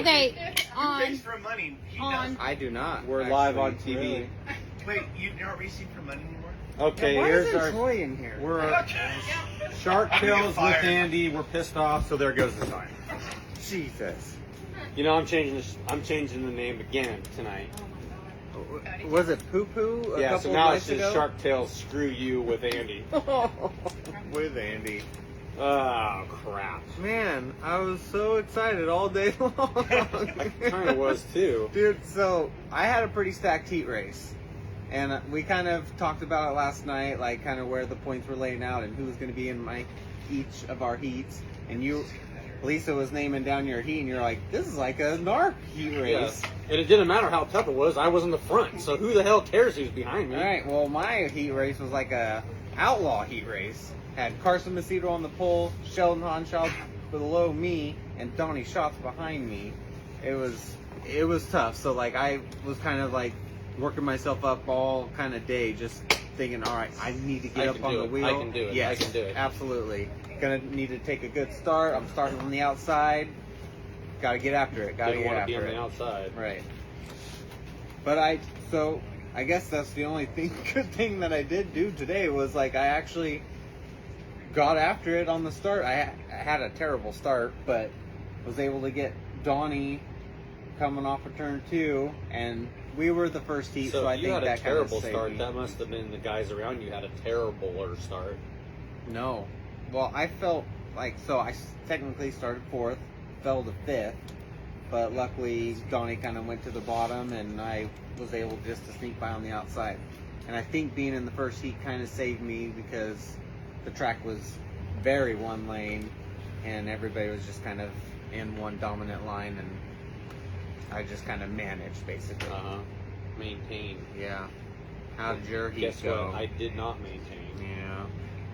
Okay, Who pays for money? He does. I do not. We're actually, live on TV. really. Wait, you're not racing for money anymore? Okay, Why here's isn't our. Troy in here? We're Shark I'm gonna get Tales with fired. Andy. We're pissed off, so there goes the sign. Jesus. You know, I'm changing this. I'm changing the name again tonight. Was it Poo Poo? Yeah, couple so now nights it's just ago? Shark Tales. Screw you with Andy. With Andy. Oh crap! Man, I was so excited all day long. I kind of was too. Dude, so I had a pretty stacked heat race. And we kind of talked about it last night, like kind of where the points were laying out and who was going to be in each of our heats. And Lisa was naming down your heat, and you're like, this is like a NARC heat race. Yes. And it didn't matter how tough it was. I was in the front, so who the hell cares who's behind me? All right, well, my heat race was like a outlaw heat race. Had Carson Macedo on the pole, Sheldon Honshaw below me, and Donnie Schatz behind me. It was tough. So like I was kind of like working myself up all kind of day, just thinking, all right, I need to get up on the wheel. I can do it. Yes, I can do it. Absolutely. Gonna need to take a good start. I'm starting on the outside. Got to get after it. Got to Didn't get want to be after on it. the outside. Right. But I guess that's the only good thing that I did do today was like I actually got after it on the start. I had a terrible start, but was able to get Donnie coming off of turn 2, and we were the first heat, so I you think had a that kind of terrible saved start. me. That must have been the guys around you had a terribler start. No. Well, I felt like, so I technically started 4th, fell to 5th, but luckily Donnie kind of went to the bottom, and I was able just to sneak by on the outside. And I think being in the first heat kind of saved me because the track was very one lane, and everybody was just kind of in one dominant line, and I just kind of managed, basically. Maintain. Yeah. How did your heat Guess go? what? I did not maintain. Yeah.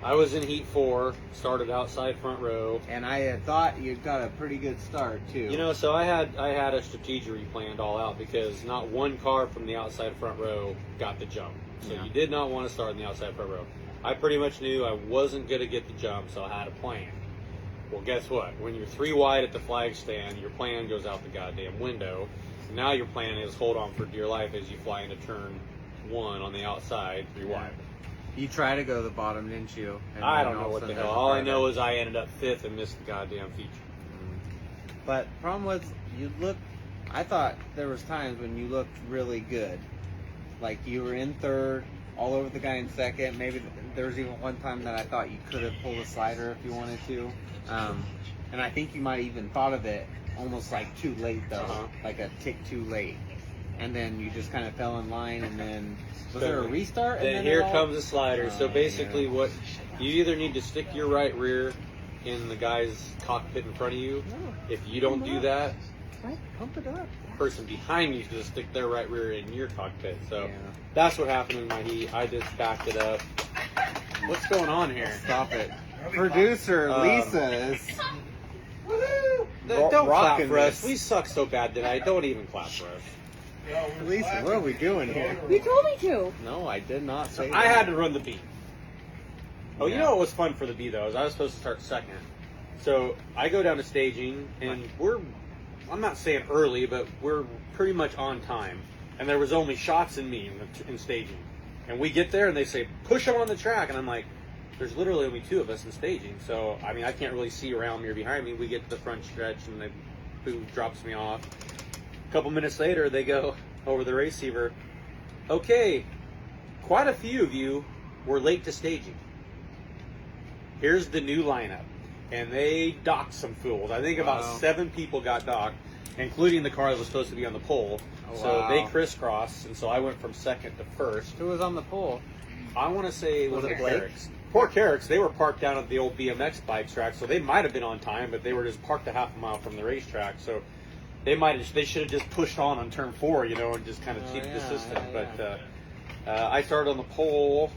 I was in heat 4, started outside front row. And I had thought you'd got a pretty good start, too. You know, so I had a strategy planned all out because not one car from the outside front row got the jump. So Yeah. you did not want to start in the outside front row. I pretty much knew I wasn't going to get the jump, so I had a plan. Well, guess what? When you're 3 wide at the flag stand, your plan goes out the goddamn window. Now your plan is hold on for dear life as you fly into turn 1 on the outside, 3 wide. You tried to go to the bottom, didn't you? And I then don't know all of what a the sudden hell. there's a All I car know there. is I ended up 5th and missed the goddamn feature. But problem was, I thought there was times when you looked really good. Like you were in 3rd, all over the guy in 2nd. Maybe there was even one time that I thought you could have pulled a slider if you wanted to. And I think you might have even thought of it almost like too late though, like a tick too late. And then you just kind of fell in line, and then was there a restart? Then here comes the slider. So Oh, basically, yeah. what you either need to stick your right rear in the guy's cockpit in front of you. No, If you don't do that, right, pump it up. the person behind you is going to stick their right rear in your cockpit. So Yeah. that's what happened in my heat. I just backed it up. What's going on here? Stop it. Producer Lisa is. Don't clap rocking for us. this. We suck so bad tonight. Don't even clap for us. Lisa, what are we doing here? You told me to. No, I did not say I that. had to run the B. Oh, you Yeah. know what was fun for the B though? Is I was supposed to start 2nd. So I go down to staging, and I'm not saying early, but we're pretty much on time. And there was only Shots and me in staging. And we get there, and they say, push them on the track. And I'm like, there's literally only 2 of us in staging. So, I mean, I can't really see around me or behind me. We get to the front stretch, and who drops me off. A couple minutes later, they go over the receiver, okay, quite a few of you were late to staging. Here's the new lineup. And they docked some fools. I think about 7 people got docked, including the car that was supposed to be on the pole. Oh, So wow. they crisscrossed, and so I went from 2nd to 1st. Who was on the pole? I want to say Was one it of the Blake? Carricks. Poor Carricks, they were parked down at the old BMX bike track, so they might have been on time, but they were just parked a half a mile from the racetrack. So they should have just pushed on turn 4, and just kind of cheated the system. yeah. But I started on the pole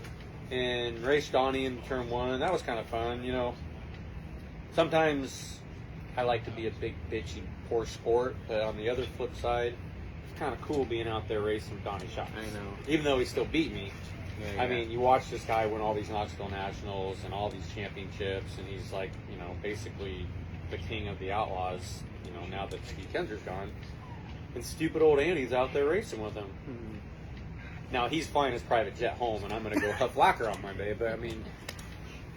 and raced Donnie in turn 1. That was kind of fun, Sometimes I like to be a big bitchy poor sport, but on the other flip side, it's kind of cool being out there racing with Donnie Schatz. I know. Even though he still beat me. Yeah, I mean, you watch this guy win all these Knoxville Nationals and all these championships, and he's like, basically the king of the Outlaws, you know, now that Steve Kenser's gone. And stupid old Andy's out there racing with him. Mhm. Now, he's flying his private jet home, and I'm going to go huff lacquer on Monday, but I mean,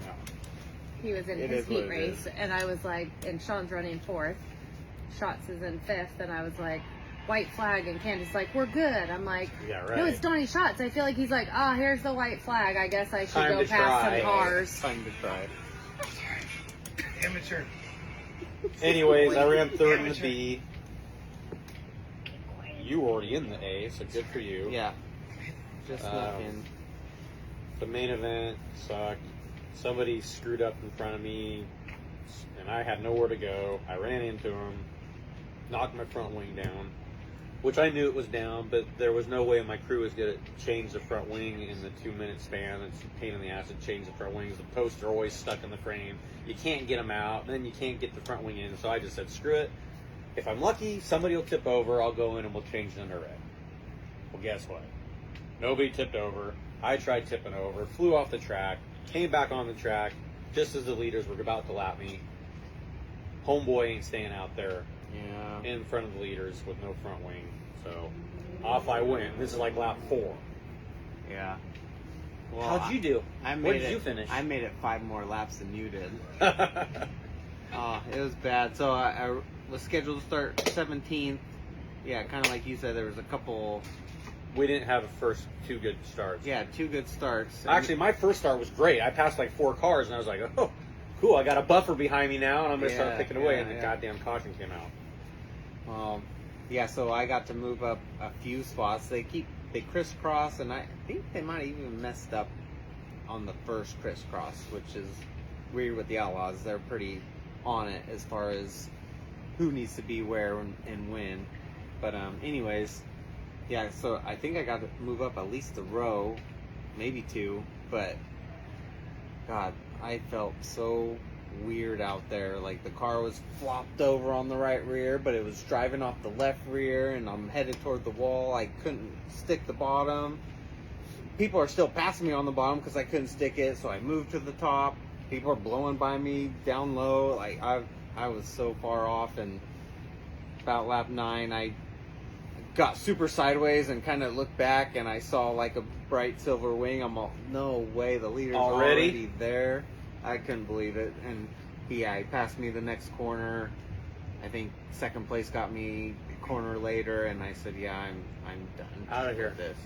no. He was in It his is what heat it race, is. and I was like, and Sean's running 4th. Shots is in 5th, and I was like, white flag, and Candace's like, we're good. I'm like, Yeah, right. no, it's Donnie Shots. I feel like he's like, here's the white flag. I guess I should Time go to past try. some cars. Time to try. Amateur. Anyways, I ran third in the Amateur. B. You were already in the A, so good for you. Yeah. Just looking. The main event sucked. Somebody screwed up in front of me, and I had nowhere to go. I ran into him, knocked my front wing down, which I knew it was down, but there was no way my crew was going to change the front wing in the 2-minute span. It's a pain in the ass to change the front wings. The posts are always stuck in the frame. You can't get them out, then you can't get the front wing in. So I just said, screw it. If I'm lucky, somebody will tip over. I'll go in and we'll change it under red. Well, guess what? Nobody tipped over. I tried tipping over, flew off the track, came back on the track just as the leaders were about to lap me. Homeboy ain't staying out there Yeah. in front of the leaders with no front wing. So off I went. This is like lap 4. Yeah. Well, How'd you do? I made Where did it, you finish? I made it 5 more laps than you did. It was bad. So I was scheduled to start 17th. Yeah, kind of like you said, there was a couple. We didn't have a first 2 good starts. Yeah, 2 good starts. Actually, my first start was great. I passed like 4 cars, and I was like, oh, cool. I got a buffer behind me now, and I'm going to start Yeah, picking away. yeah, And the yeah. goddamn caution came out. Yeah, so I got to move up a few spots. They crisscross, and I think they might have even messed up on the first crisscross, which is weird with the Outlaws. They're pretty on it as far as who needs to be where and when. But anyways, yeah, so I think I got to move up at least a row, maybe 2, but God, I felt so weird out there. Like the car was flopped over on the right rear, but it was driving off the left rear, and I'm headed toward the wall. I couldn't stick the bottom. People are still passing me on the bottom because I couldn't stick it, so I moved to the top. People are blowing by me down low. Like I was so far off, and about lap 9, I got super sideways and kind of looked back, and I saw like a bright silver wing. I'm all, no way, the leader's already there. I couldn't believe it. And he passed me the next corner. I think second place got me a corner later, and I said, yeah, I'm done. Out of here. with this.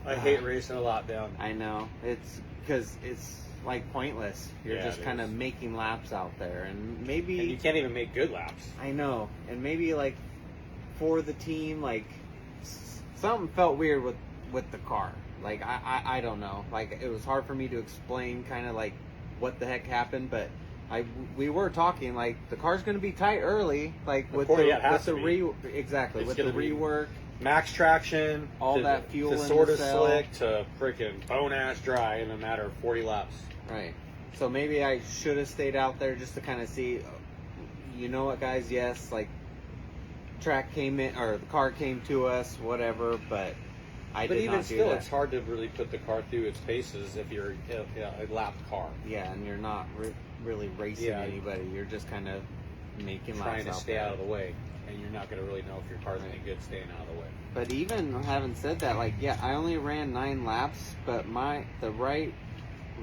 I hate racing a lot down. I know. It's because it's like pointless. You're Yeah, just it kind of is. making laps out there, and maybe And you can't even make good laps. I know, and maybe like for the team, like something felt weird with the car. Like I don't know. Like it was hard for me to explain, kind of like what the heck happened, but we were talking like the car's going to be tight early, like with course, the, yeah, it has with to the be. exactly It's with the gonna be- rework. Max traction, All to, that fuel to in the sort of cell. slick to freaking bone ass dry in a matter of 40 laps. Right. So maybe I should have stayed out there just to kind of see. You know what, guys? Yes, like track came in or the car came to us, whatever. But I But did even not do still, that. it's hard to really put the car through its paces if you're a lapped car. Yeah, and you're not really racing Yeah. anybody. You're just kind of making Trying laps to stay there. out of the way, and you're not going to really know if your car's any good staying out of the way. But even having said that, like, yeah, I only ran 9 laps, but the right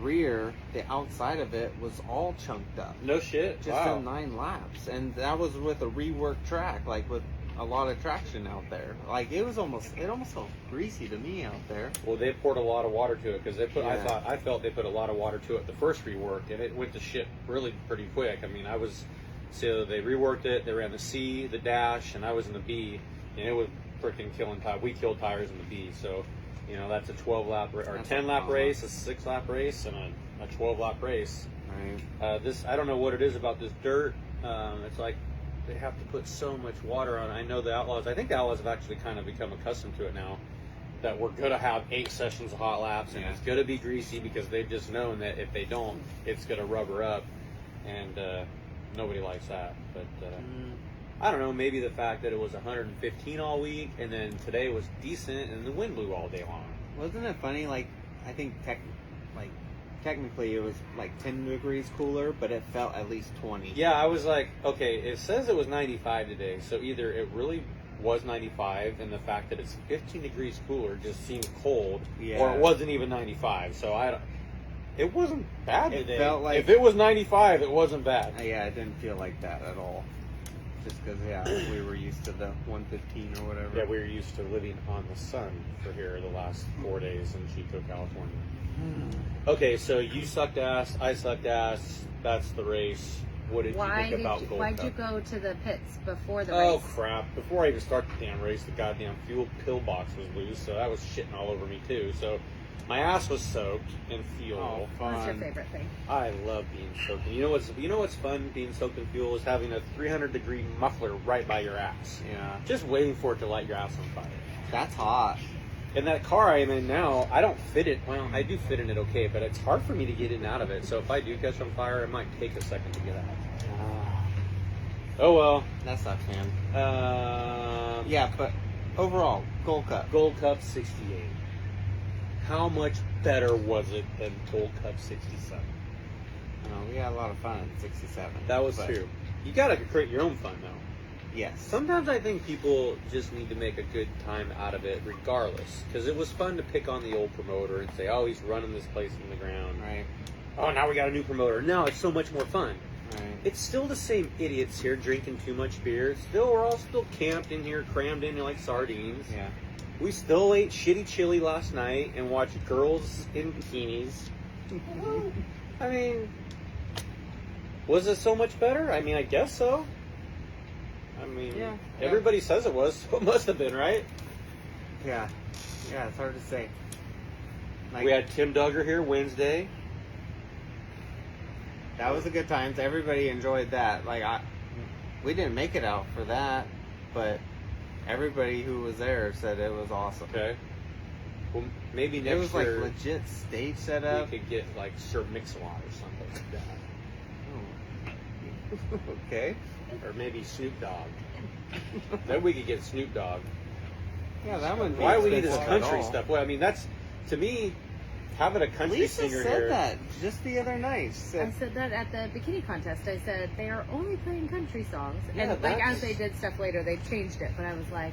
rear, the outside of it was all chunked up. No shit. Just Wow. in 9 laps, and that was with a reworked track, like with a lot of traction out there. Like it almost felt greasy to me out there. Well, they poured a lot of water to it because they put. Yeah. I felt they put a lot of water to it the first rework, and it went to shit really pretty quick. I mean, so they reworked it. They ran the C, the dash, and I was in the B, and it was freaking killing tires. We killed tires in the B, so you know that's a 12 lap or That's 10 lap awesome. race, a 6 lap race, and a 12 lap race. Right. This I don't know what it is about this dirt. It's like they have to put so much water on it. I know the Outlaws. I think the Outlaws have actually kind of become accustomed to it now. That we're gonna have 8 sessions of hot laps, and Yeah. it's gonna be greasy because they've just known that if they don't, it's gonna rubber up, and nobody likes that. But I don't know. Maybe the fact that it was 115 all week, and then today was decent, and the wind blew all day long. Wasn't it funny? Like I think technically it was like 10 degrees cooler, but it felt at least 20. Yeah, I was like, okay, it says it was 95 today, so either it really was 95, and the fact that it's 15 degrees cooler just seemed cold, Yeah. or it wasn't even 95. So it wasn't bad It today. felt like- if it was 95, it wasn't bad. Yeah, it didn't feel like that at all. Just because, we were used to the 115 or whatever. Yeah, we were used to living on the sun for here the last 4 days in Chico, California. Okay, so you sucked ass, I sucked ass. That's the race. What did you think about Gold why'd Cup? you go to the pits before the Oh race? crap! Before I even start the damn race, the goddamn fuel pill box was loose, so that was shitting all over me too. So my ass was soaked in fuel. Oh, What's your fun. favorite thing? I love being soaked. And you know what's fun being soaked in fuel is having a 300-degree muffler right by your ass, Yeah. just waiting for it to light your ass on fire. That's hot. And that car I'm in now, I don't fit it. Well, I do fit in it okay, but it's hard for me to get in and out of it. So if I do catch on fire, it might take a second to get out. Oh well. That sucks, man. Yeah. Yeah, but overall, Gold Cup. Gold Cup 68. How much better was it than Gold Cup 67? We had a lot of fun at 67. That was but- true. You gotta create your own fun though. Yes. Sometimes I think people just need to make a good time out of it regardless. Because it was fun to pick on the old promoter and say, oh, he's running this place in the ground. Right. Oh, now we got a new promoter. Now it's so much more fun. Right. It's still the same idiots here drinking too much beer. We're all still camped in here, crammed in like sardines. Yeah. We still ate shitty chili last night and watched girls in bikinis. I mean, was it so much better? I mean, I guess so. I mean, Yeah. everybody says it was, so it must have been, right? Yeah. Yeah, it's hard to say. We had Tim Duggar here Wednesday. That was a good time. Everybody enjoyed that. We didn't make it out for that, but everybody who was there said it was awesome. Okay. Well, maybe It next was like year legit stage we setup. could get like Sir Mix-a-Lot or something like that. Okay. Or maybe Snoop Dogg. Then we could get Snoop Dogg. Yeah, that would be Why we need this expensive at country all. stuff? Well, I mean, that's, to me, having a country Lisa singer said here. that just the other night. She I said, said that at the bikini contest. I said they are only playing country songs, Yeah, and that's- as they did stuff later, they changed it. But I was like,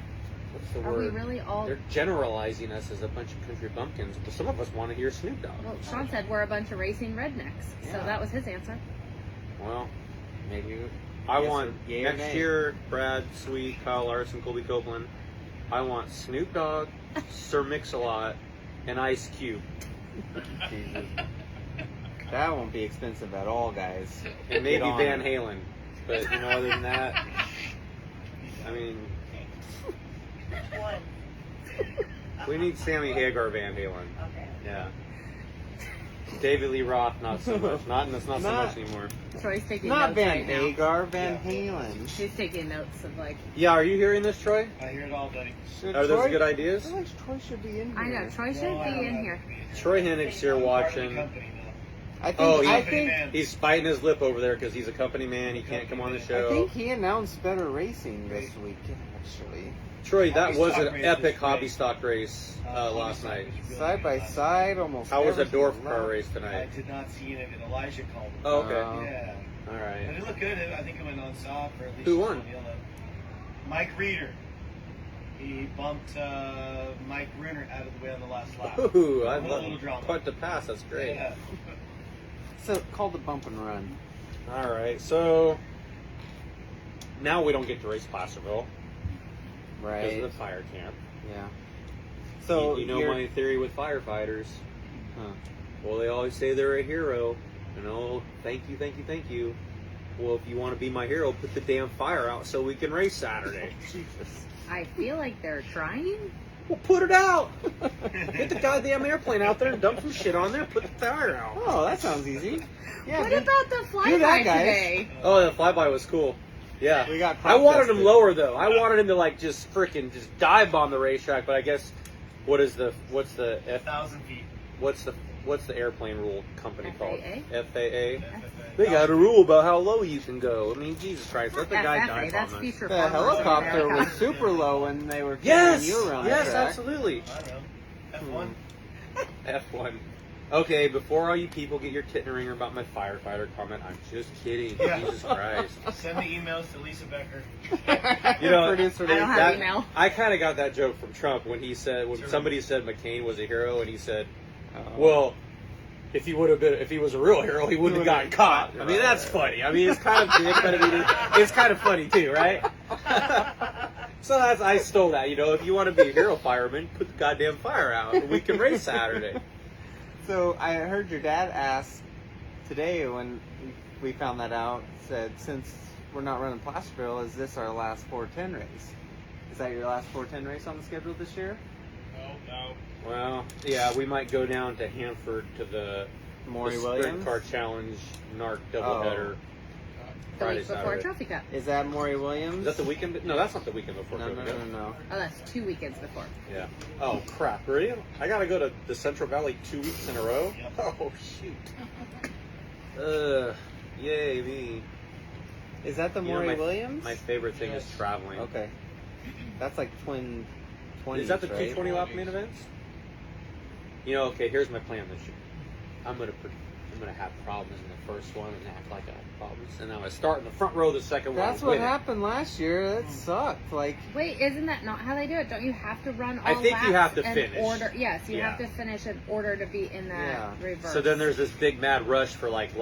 What's the are we word? really all? They're generalizing us as a bunch of country bumpkins, but some of us want to hear Snoop Dogg. Well, Sean said we're a bunch of racing rednecks, so Yeah. that was his answer. Well, maybe. I Yes want or- yay or next nay? year Brad Sweet, Kyle Larson, Colby Copeland. I want Snoop Dogg, Sir Mix-a-Lot, and Ice Cube. Jesus. That won't be expensive at all, guys. And maybe Get on Van it. Halen. But, other than that, I mean, we need Sammy Hagar Van Halen. Okay. Yeah. David Lee Roth, not so much. That's not so Not- much anymore. Troy's taking Not notes Van right now. Hagar, Van Halen. He's taking notes of like, Yeah, are you hearing this, Troy? I hear it all, buddy. Are those good I ideas? feel like Troy should be in here. I know Troy should be in here. Troy Hennick's here watching. I think. Oh, I he- think. He's biting his lip over there because he's a company man. He can't come on the I show. think he announced better racing this week. Actually, Troy, that Hobby was stock an race epic was hobby great. stock race last night. side by side, almost. How was the everything dwarf car left. race I tonight? did not see any of it. Elijah called it. Oh, okay. Yeah. All But right. it looked good. I think it went on soft, or at least Who it won? on yellow. Mike Reeder. He bumped Mike Renner out of the way on the last lap. Ooh, I A little drama. love putt to pass. That's great. Yeah. So called the bump and run. All right, so now we don't get to race Placerville because Right. of the fire camp. Yeah. So you know you're- my theory with firefighters. Huh. Well, they always say they're a hero. Thank you, thank you, thank you. Well, if you want to be my hero, put the damn fire out so we can race Saturday. Jesus. I feel like they're trying. Well, put it out. Get the goddamn airplane out there and dump some shit on there. Put the fire out. Oh, that sounds easy. Yeah. What dude. about the do that, flyby guys. today? Oh, the flyby was cool. Yeah. We got I wanted protested. him lower though. I wanted him to like just freaking just dive bomb the racetrack. But I guess what's the 1,000 feet. what's the airplane rule company called? FAA? FAA. They got a rule about how low you can go. I mean, Jesus Christ, let the guy FFA, dive that's bomb us. future The farmers in helicopter America. was super low when they were carrying Yes, you around yes, the track. absolutely. I don't know. F1. F1. Okay, before all you people get your tit in a ringer about my firefighter comment, I'm just kidding. Yeah. Jesus Christ. Send the emails to Lisa Becker. You know, Producer I don't Dave. have That- email. I kind of got that joke from Trump when he said, when Sure. somebody said McCain was a hero, and he said, Oh. well, if he was a real hero, he wouldn't have gotten caught. I mean, that's funny. I mean, it's kind of funny too, right? So I stole that. You know, if you want to be a hero fireman, put the goddamn fire out, and we can race Saturday. So I heard your dad ask today when we found that out, said, since we're not running Placerville, is this our last 410 race? Is that your last 410 race on the schedule this year? No. Well, yeah, we might go down to Hanford to the Maury Sprint Williams? Car Challenge NARC doubleheader. The Friday, week before Saturday. Trophy Cup. Is that Maury Williams? Is that the weekend? No, that's not the weekend before. No, Trophy Cup. no. Oh, that's 2 weekends before. Yeah. Oh crap! Really? I gotta go to the Central Valley 2 weeks in a row. Yep. Oh shoot. Yay me! Is that the You know, Maury my- Williams? My favorite thing is traveling. Okay. That's like twin 20s, Is that the right? 220 lap main events? You know, okay. Here's my plan this year. I'm gonna have problems in the first one and act like I have problems, and I'm gonna start in the front row of the second one. That's and what win it. happened last year. That sucked. Like, Wait, isn't that not how they do it? Don't you have to run all I think you laps have to in finish. order? Yes, you Yeah. have to finish in order to be in that Yeah. reverse. So then there's this big mad rush for like the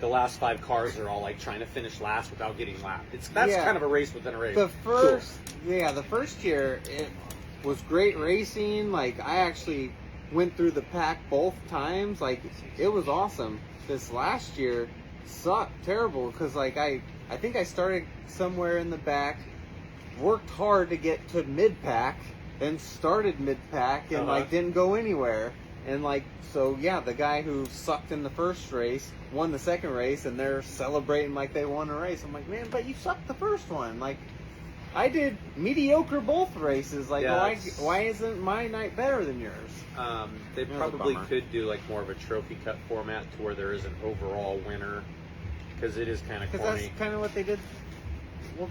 last 5 cars are all like trying to finish last without getting lapped. That's Yeah. kind of a race within a race. the first year, it was great racing. Like, I actually went through the pack both times. Like, it was awesome. This last year sucked terrible because, like, I think I started somewhere in the back, worked hard to get to mid-pack, then started mid-pack and, like, didn't go anywhere. And, like, so, yeah, the guy who sucked in the first race won the second race, and they're celebrating like they won a race. I'm like, man, but you sucked the first one. Like, I did mediocre both races. Like, Yeah, why isn't my night better than yours? They That was a probably bummer. could do like more of a trophy cup format to where there is an overall winner, because it is kind of Because corny. that's kind of what they did. Well,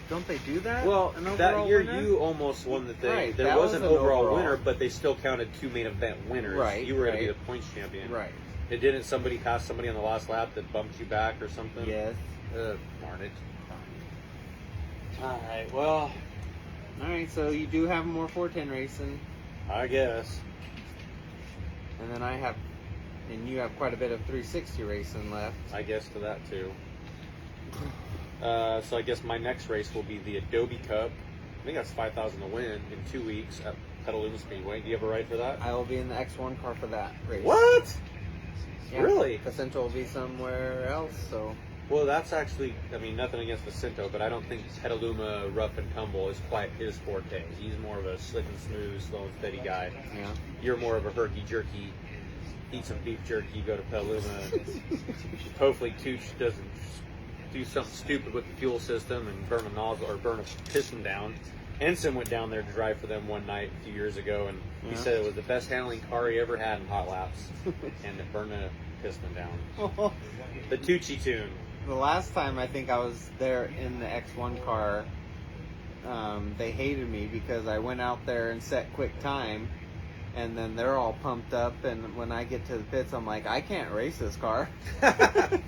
don't they do that? Well, An that overall year winner? you almost won the thing. Right, There that was was an an overall overall. winner, but they still counted 2 main event winners. Right, You were going to be right. the points champion. Right. And didn't somebody pass somebody on the last lap that bumped you back or something? Yes. Darn it. All right. Well, All right. So you do have more 410 racing, I guess. and then and you have quite a bit of 360 racing left. I guess to that too. So I guess my next race will be the Adobe Cup. I think that's 5,000 to win in 2 weeks at Petaluma Speedway. Do you have a ride for that? I will be in the X1 car for that race. What? Yeah. Really? Jacinto will be somewhere else, so Well, that's actually, I mean, nothing against Jacinto, but I don't think Petaluma rough and tumble is quite his forte. He's more of a slick and smooth, slow and steady guy. yeah. You're more of a herky-jerky, eat some beef jerky, go to Petaluma, and hopefully Tooch doesn't do something stupid with the fuel system and burn a nozzle or burn a piston down. Ensign went down there to drive for them one night a few years ago, and he Yeah. said it was the best handling car he ever had in hot laps, and it burned a piston down. The Tucci tune. The last time I think I was there in the X1 car, they hated me because I went out there and set quick time, and then they're all pumped up, and when I get to the pits, I'm like, I can't race this car.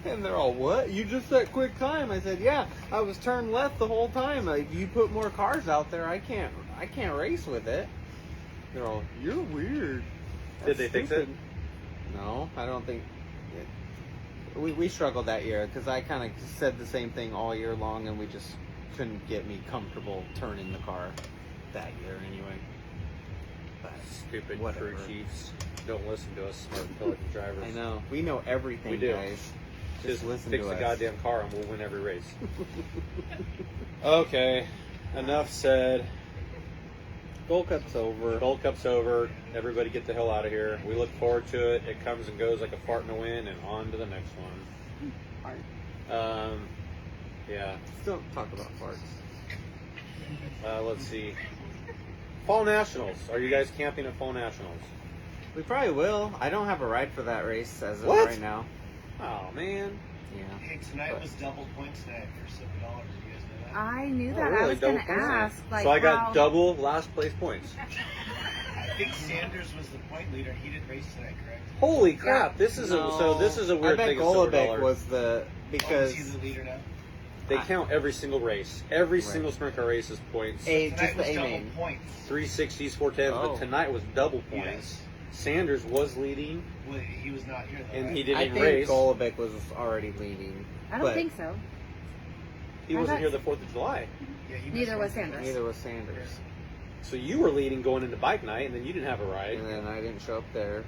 And they're all, what? You just set quick time? I said, yeah, I was turned left the whole time. Like, you put more cars out there, I can't race with it. They're all, you're weird. Did they fix it? No, I don't think. We struggled that year because I kind of said the same thing all year long, and we just couldn't get me comfortable turning the car that year anyway. But Stupid whatever. crew chiefs. Don't listen to us, smart intelligent drivers. I know we know everything, We do. guys. Just listen fix to the us. goddamn car and we'll win every race. Okay, enough said. Gold Cup's over. Gold Cup's over. Everybody get the hell out of here. We look forward to it. It comes and goes like a fart in the wind, and on to the next one. Yeah. Don't talk about farts. Let's see. Fall Nationals. Are you guys camping at Fall Nationals? We probably will. I don't have a ride for that race as of What? right now. Oh man. Yeah. Hey, tonight was double points night for $7. You guys know that? I knew Oh, that. I really? was going to Double points? ask. Like, So I got how- double last place points. think Sanders was the point leader. He didn't race tonight, correct? Holy crap! This is this is a weird I bet thing. of Silver Golovic Dollar. was the Oh, because is he the leader now? They count every single race. Every Right. single sprint car race is points. Tonight just the was A double main. points. 360s, 410s, Oh. but tonight was double points. Yes. Sanders was leading, Well, he was not here though. and right? he I didn't think race. Golovic was already leading. I don't but think so. He I wasn't thought- here the 4th of July. Yeah, he Neither was missed one. Sanders. Neither was Sanders. So you were leading going into bike night, and then you didn't have a ride. And then I didn't show up there.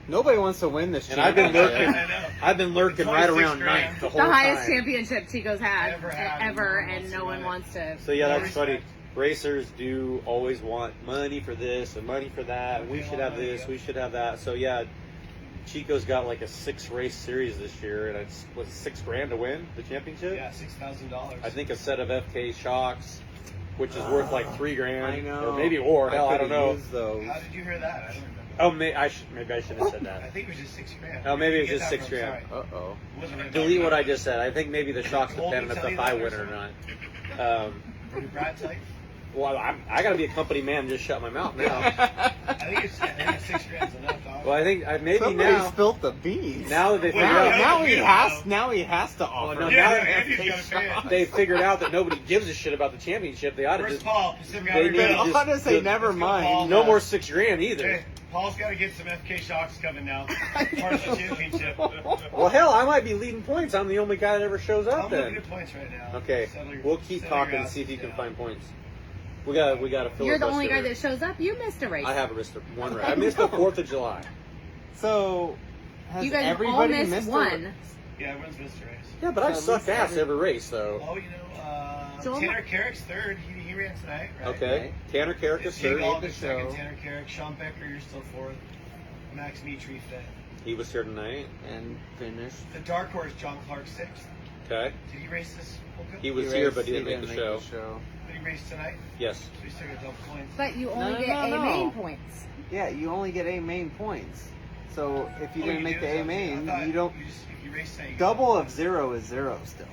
Nobody wants to win this And I've been championship. lurking. I know. I've been lurking right 26 around grand. ninth the The whole highest time. championship Chico's had Ever had, ever, and no one and wants no to one win it. wants to. So yeah, No that's funny. respect. Racers do always want money for this and money for that. Okay, We should well, have money, this. yeah. We should have that. So yeah, Chico's got like a 6-race series this year, and it's was $6,000 to win the championship. Yeah, $6,000. I think a set of FK shocks, which is worth like $3,000, I know. or maybe hell, I don't could've know. used those. How did you hear that? I don't remember. Oh, maybe I should have said I that. think it was just $6,000. Oh, maybe Where it did was you just get that $6,000. from? Sorry. Uh-oh. It wasn't really Delete what about I just said. I think maybe the shocks Told me depending to if tell you I that or win or not. Did Brad tell you? Well, I got to be a company man. Just shut my mouth now. I think it's $6,000 enough, dog. Well, I think maybe Somebody now. spilt the beans. Now that they figured Well, out, Now he has to offer. no, yeah, now- Andy's got to pay it. they figured out that nobody gives a shit about the championship. They ought to Where's just Paul? Pacific they Avenue need Rail. to just- Honestly, just- never let's go, Paul. mind. no more $6,000 either. Okay, Paul's got to get some FK shocks coming now. Part of the championship. Well, hell, I might be leading points. I'm the only guy that ever shows up I'm looking then. at points right now. Okay, we'll keep settle your talking and see if asses you can down. find points. We got a filibuster. You're the only guy that shows up. You missed a race. I have missed one race. I missed the 4th of July. So, has You guys all everybody missed missed one. Yeah, everyone's missed a race. Yeah, but I've At sucked least ass every race, though. Oh, you know, Joel- Tanner Carrick's third. He ran tonight, right? Okay, Right. Tanner Carrick is Jake third. Oliver's the second, show. Tanner Carrick. Sean Becker, you're still fourth. Max Mitri fifth. He was here tonight. And finished. The dark horse, John Clark sixth. Okay, Did he race this? Okay. he was He here, raced- but he didn't make the show. Did he race tonight? Yes. So he's still got double points. But you No, only no, get no, A no. main points. Yeah, you only get A main points. So if you Oh, didn't make do? the So A main, I thought you don't. if you race tonight, you get Double of points. 0 is 0 still.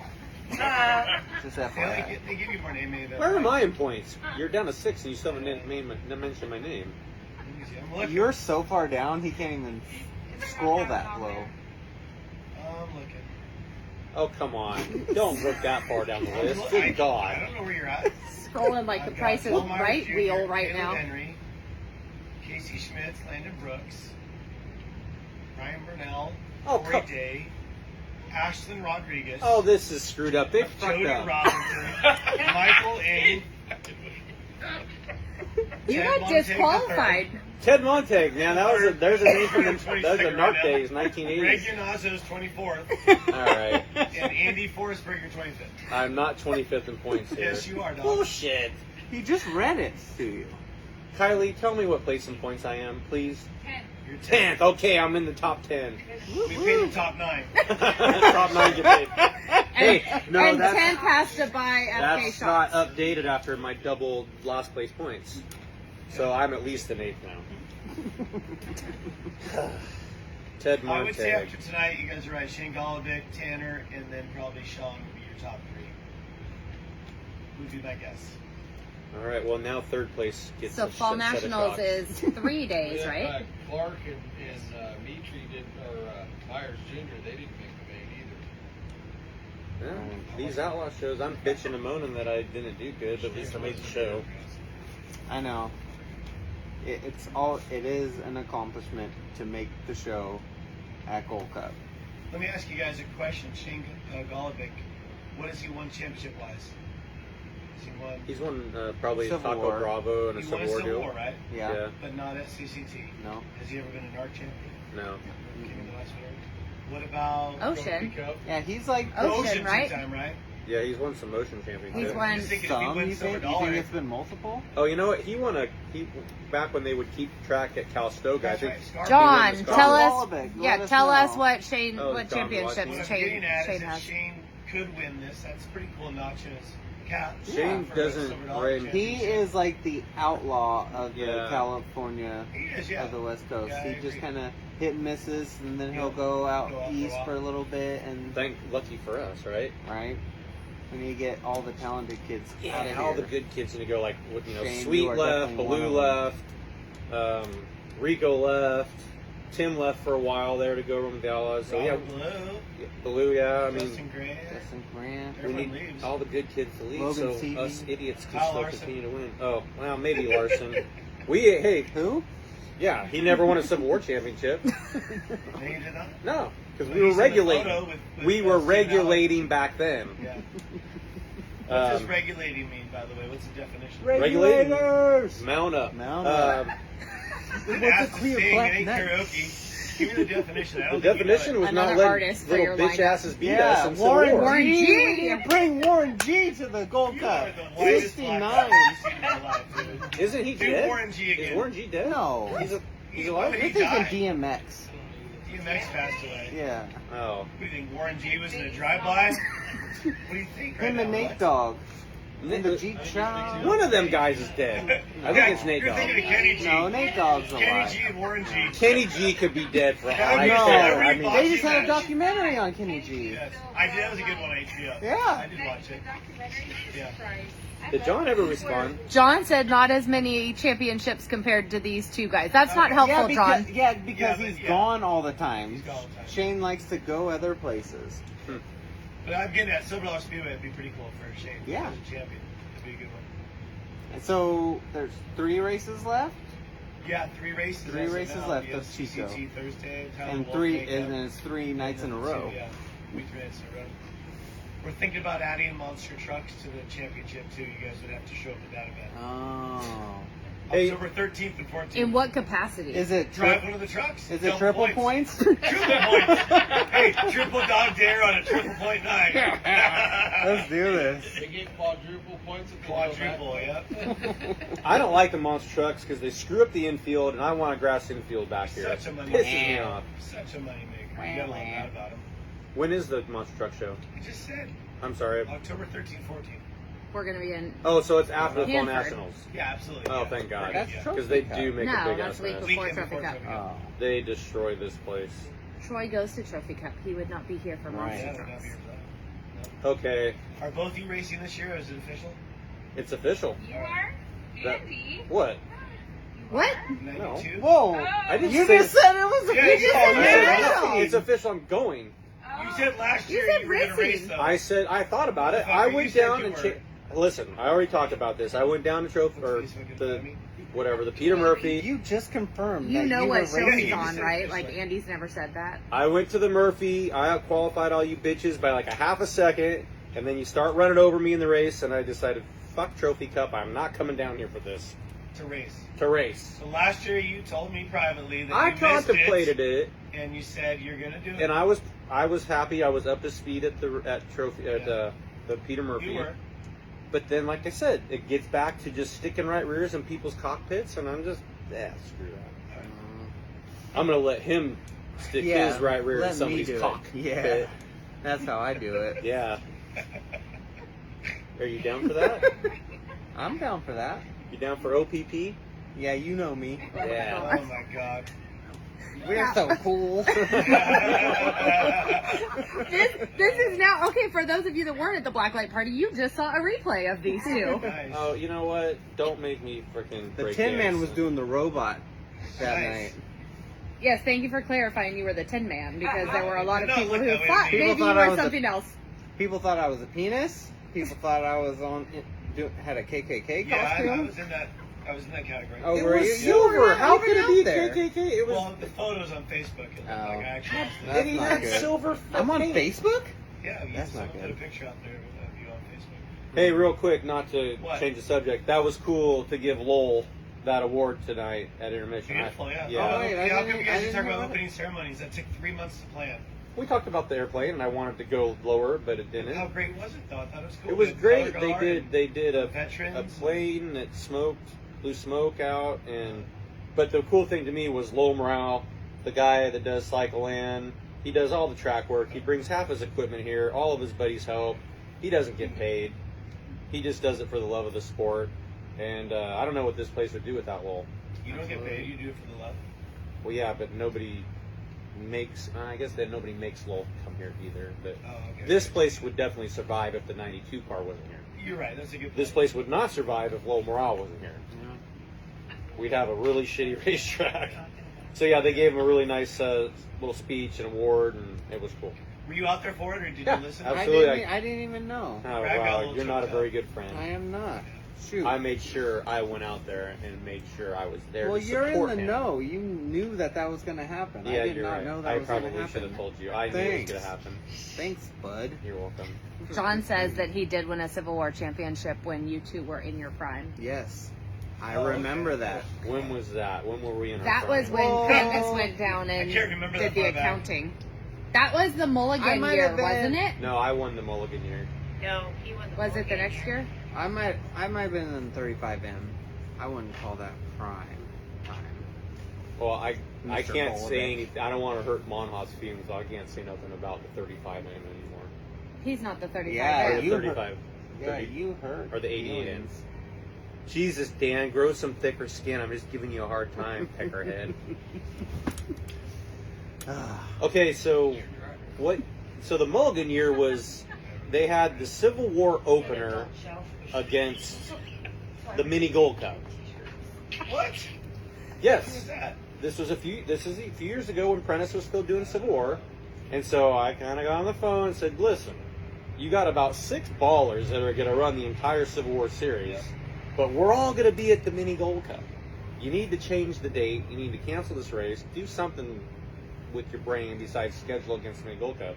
Just They, FYI. they give you more name than Where am I in points? You're down to 6, and you still haven't mentioned my name. I'm looking. You're so far down, he can't even scroll that low. I'm looking. Oh, come on. Don't look that far down the list. I Good God. don't know where you're at. Scrolling like the I've Price got is Paul Myers Right Jr., wheel right Caleb now. Henry, Casey Schmitz, Landon Brooks, Ryan Burnell, Oh, Corey come- Day, Ashton Rodriguez, Oh, this is screwed up. They fucked Jody up. Robinson, Michael Ing, You Ted got Montag disqualified. Ted Montag, man, there's a name from the 22nd narc right now. days, Greg 1980s. Yanazzo's 24th, All right, and Andy Forsberger 25th. I'm not 25th in points here. Yes, you are, dog. Bullshit. He just read it to you. Kylie, tell me what place in points I am, please. You're 10th. Okay, I'm in the top 10. We paid the top 9. top 9 get paid. Hey, no, and that's 10th has to buy FK that's not shots. updated after my double last place points. So I'm at least an 8th now. Ted I would say Montag. after tonight, you guys are right. Shane Golovic, Tanner, and then probably Sean would be your top 3. Would be my guess. All right, well now third place gets So a Fall set of Nationals shots. is 3 days, Yeah, right? Clark and Mitri did, or Myers Jr. They didn't make the main either. Yeah, these outlaw shows, I'm bitching and moaning that I didn't do good, but at least I made the show. I know. It is an accomplishment to make the show at Gold Cup. Let me ask you guys a question. Shane Golovic, what has he won championship wise? Has he won? He's won probably Civil Taco War. Bravo and a He won a Civil War Civil deal. War, right? Yeah. Yeah. But not at CCT. No. Has he ever been a NARC champion? No. Came in the last one. What about Ocean. Cup. Yeah, he's like Ocean, right? two-time, right? Yeah, he's won some motion championships. He's won Just thinking if he some. wins You silver think, you dollar, think it's been multiple? Oh, you know what? He back when they would keep track at Calistoga. I That's think. right. Scarborough. John, John tell us. Golovic, Yeah, let us tell us know. what Shane, Oh, what John championships Watson. What I'm Shane, getting at Shane is if has. Shane could win this, that's pretty cool notch in his cap. Shane for a doesn't silver dollar reign- He championship. is like the outlaw of the Yeah. California He is, yeah. of the West Coast. Yeah, I he just agree. kind of hit and misses, and then he'll Yeah. go out Go out for a east while. for a little bit, and Lucky for us, right? right when you get all the talented kids out of all here. the good kids need to go. Like, Shane, Sweet you are left, definitely one Baloo of them. left. Rico left. Tim left for a while there to go run with the Outlaws. So Robert yeah, Blue. Yeah, I mean, Justin Grant. Justin Grant. we Everyone need leaves. all the good kids to leave, Logan so Seavey. us idiots can Kyle still Larson. continue to win. Oh, well, maybe Larson. Hey, Who? yeah, he never won a Civil War championship. No, you did not? No, because Well, we were he's in the regulating. photo with We were Steve regulating back then. Yeah. What does Um, regulating mean, by the way? What's the definition? Regulators. Mount up. Mount up. We want asked to to clear sing, black it ain't nights. karaoke. Give me the definition. I The don't think you know definition it. was not Another letting artist for little your bitch lineup. asses beat us Yeah, in Civil Warren, War. Warren G. G. We need to bring Warren G to the Gold You Cup. are the whitest 69. black guy I've seen in my life, dude. Isn't he Do dead? Warren G Is again. Warren G dead? No. He's alive? When You're did he thinking die? DMX. DMX passed away. Yeah. Oh. What do you think? Warren G was in a drive-by? What do you think? Right Him now? and Nate What? Dogg. And the Jeep shop. One of them guys is dead. I think it's Nate You're Dogg. thinking of Kenny G. No, Nate Dogg's Kenny alive. G and Warren G. Kenny G could be dead for all Yeah, I no. know. I mean, They just had a Match. documentary on Kenny G. Yes, I did. That was a good one on HBO. Yeah. I did watch it. Yeah. did John ever respond? John said not as many championships compared to these two guys. That's not helpful, Yeah, because, John. yeah, because Yeah, but- he's yeah. gone all the time. He's gone all the time. Shane likes to go other places. But I'm getting at Silver Dollar Speedway. It'd be pretty cool for Shane. Yeah. As a champion. It'd be a good one. And so there's 3 races left, Yeah, 3 races. Three as of races now. left Yeah, of Chico. CCT Thursday. Tyler and Wolf 3, makeup, and then it's 3 nights in a and row. two, yeah, 3 nights in a row. We're thinking about adding monster trucks to the championship too. You guys would have to show up at that event. Oh. Hey. October 13th and 14th. In what capacity? Is it Drive tri- one of the trucks. is it Double triple points? Triple points. Hey, triple dog dare on a triple point night. Let's do this. They get quadruple points if they go Quadruple, back. yep. I don't like the monster trucks because they screw up the infield, and I want a grass infield back here. Such a money Pisses maker. me off. Such a money maker. You gotta love that about him. When is the monster truck show? I just said I'm sorry. October 13th, 14th. We're going to be in. Oh, so it's after the Fall Hanford. Nationals. Yeah, absolutely. Oh, yeah. thank God. That's Yeah. Trophy Because they Cup. do make a No, big that's ass week mess. before Weekend Trophy before Cup. Trophy Cup. Oh. They destroy this place. Troy goes to Trophy Cup. He would not be here for Yeah, Monster they're not Trucks. here for that. Okay, Are both you racing this year? Or is it official? it's official. You are? That- Andy? What? What? 92? Whoa. I didn't You say just said it was a Yeah, you big said event. it's official. I'm going. You said last You year said you were going to race racing. though. I said I thought about it. Fucker, I you went said down you and were. listen. I already talked about this. I went down to Trophy or Please fucking the tell me. whatever the Peter Murphy. You just confirmed You that know you what were show racing. he's you on, said right? this Like way. Andy's never said that. I went to the Murphy. I out-qualified all you bitches by like a half a second, and then you start running over me in the race, and I decided, fuck Trophy Cup. I'm not coming down here for this To race. to race. So last year you told me privately that I you missed contemplated it, and you said you're going to do it. and I was happy. I was up to speed at the Peter Murphy. You were. But then, like I said, it gets back to just sticking right rears in people's cockpits, and I'm just, screw that. I'm gonna let him stick Yeah, his right rear in let me somebody's do it. cockpit. Yeah. That's how I do it. Yeah. Are you down for that? I'm down for that. You down for OPP? Yeah, you know me. Yeah. Oh my God. We're so cool. This is now okay for those of you that weren't at the blacklight party. You just saw a replay of these two. Nice. Oh, you know what? Don't make me freaking. The break Tin Man dance. was doing the robot that Nice. night. Yes, thank you for clarifying. You were the Tin Man because there were a lot of No, people look who that way to thought me. People maybe you thought I were was a- something else. People thought I was a penis. People thought I was had a KKK Yeah, I costume. was in that. I was in that category. Oh, It were was you? silver. You were How even could it out be there. KKK? It was. Well, the photos on Facebook. It looked Oh. like I actually was That's and he not had good. silver. I'm on paint. Facebook? Yeah, That's someone not put a good. picture out there of you on Facebook. Hey, real quick, not to What? change the subject. That was cool to give Lowell that award tonight at intermission. Beautiful, yeah. Yeah. Oh, wait, I yeah, how come didn't- you I guys didn't talk know about that. opening ceremonies? That took 3 months to plan. We talked about the airplane, and I wanted to go lower, but it didn't. How great was it, though? I thought it was cool. It was With great. color They guard did. and They did a veterans. plane that blew smoke out, and but the cool thing to me was Lowell Morale, the guy that does Cycle In. He does all the track work. He brings half his equipment here. All of his buddies help. He doesn't get paid. He just does it for the love of the sport. And I don't know what this place would do without Lowell. You don't get paid. You do it for the love. Well, yeah, but nobody makes. I guess that nobody makes Lowell come here either. But Oh, okay. this place would definitely survive if the '92 car wasn't here. You're right. That's a good. This point. place would not survive if Lowell Morale wasn't here. we'd have a really shitty racetrack. So yeah, they gave him a really nice little speech and award, and it was cool. Were you out there for it, or did Yeah, you listen? absolutely. I didn't even know. Oh Brad got a wow, little you're not a choked very up. good friend. I am not. Shoot. I made sure I went out there and made sure I was there. Well, to you're in support the him. know. You knew that was going to happen. Yeah, I did you're not right. know that I was going to probably should happen. have told you. I knew it was Thanks. going to happen. Thanks, bud. You're welcome. John says that he did win a Civil War championship when you two were in your prime. Yes. I Oh, okay. remember that. When was that? When were we in our That was prime? when Whoa. Candace went down and I can't remember did that the far back. accounting. That was the I Mulligan might year, have been- wasn't it? No, I won the Mulligan year. No, he won the Was it the Mulligan next year? I might have been in 35M. I wouldn't call that prime time. Well, I Mr. can't Bolovic. say anything. I don't want to hurt Monha's feelings, so I can't say nothing about the 35 anymore. He's not the 35. Yeah, Or guy. the you 35. Yeah, 30. you hurt. Or the 88 feelings. ends. Jesus, Dan, grow some thicker skin. I'm just giving you a hard time, peckerhead. Okay, so what? So the Mulligan year was they had the Civil War opener against the Mini Gold Cup. What? What was Yes, that? this is a few years ago when Prentice was still doing Civil War, and so I kind of got on the phone and said, "Listen, you got about 6 ballers that are going to run the entire Civil War series, but we're all going to be at the Mini Gold Cup. You need to change the date. You need to cancel this race. Do something with your brain besides schedule against the Mini Gold Cup."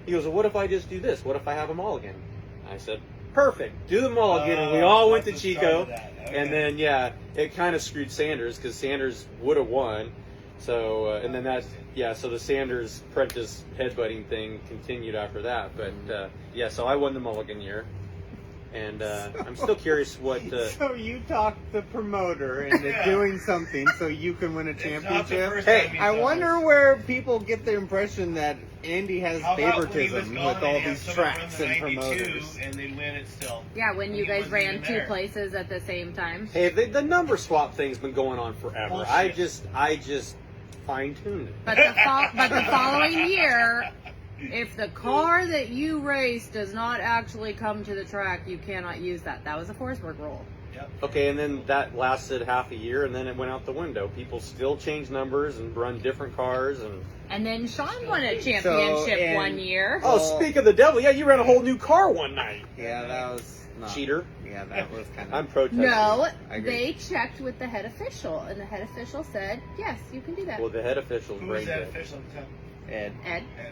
He goes, "Well, what if I just do this? What if I have them all again?" I said, "Perfect. Do them all again." And we all went to that's the start Chico. of that. Okay. And then, yeah, it kind of screwed Sanders because Sanders would have won. So, and then that, yeah, so the Sanders Prentice headbutting thing continued after that. But, yeah, so I won the Mulligan year. And I'm still curious what. So you talked the promoter into Yeah. doing something so you can win a It's not the championship. first Hey, time he's I done wonder this. where people get the impression that Andy has How about when he was favoritism gone with and all he had these someone run tracks the and 92 promoters. and they'd win it still. Yeah, when you He guys wasn't ran even 2 there. places at the same time. Hey, the number swap thing's been going on forever. Bullshit. I just fine tuned it. But the following year, if the car that you race does not actually come to the track, you cannot use that. That was a Forsberg rule. Okay, and then that lasted half a year, and then it went out the window. People still change numbers and run different cars. And then Sean won a championship and- one year. Oh, Well- speak of the devil, yeah, you ran a whole new car one night. Yeah, that was not, Cheater. Yeah, that was kind I'm of. protesting. No, I agree. they checked with the head official, and the head official said, yes, you can do that. Well, the head official's Who was brain that dead. official at the time? Ed. Ed, Ed, okay.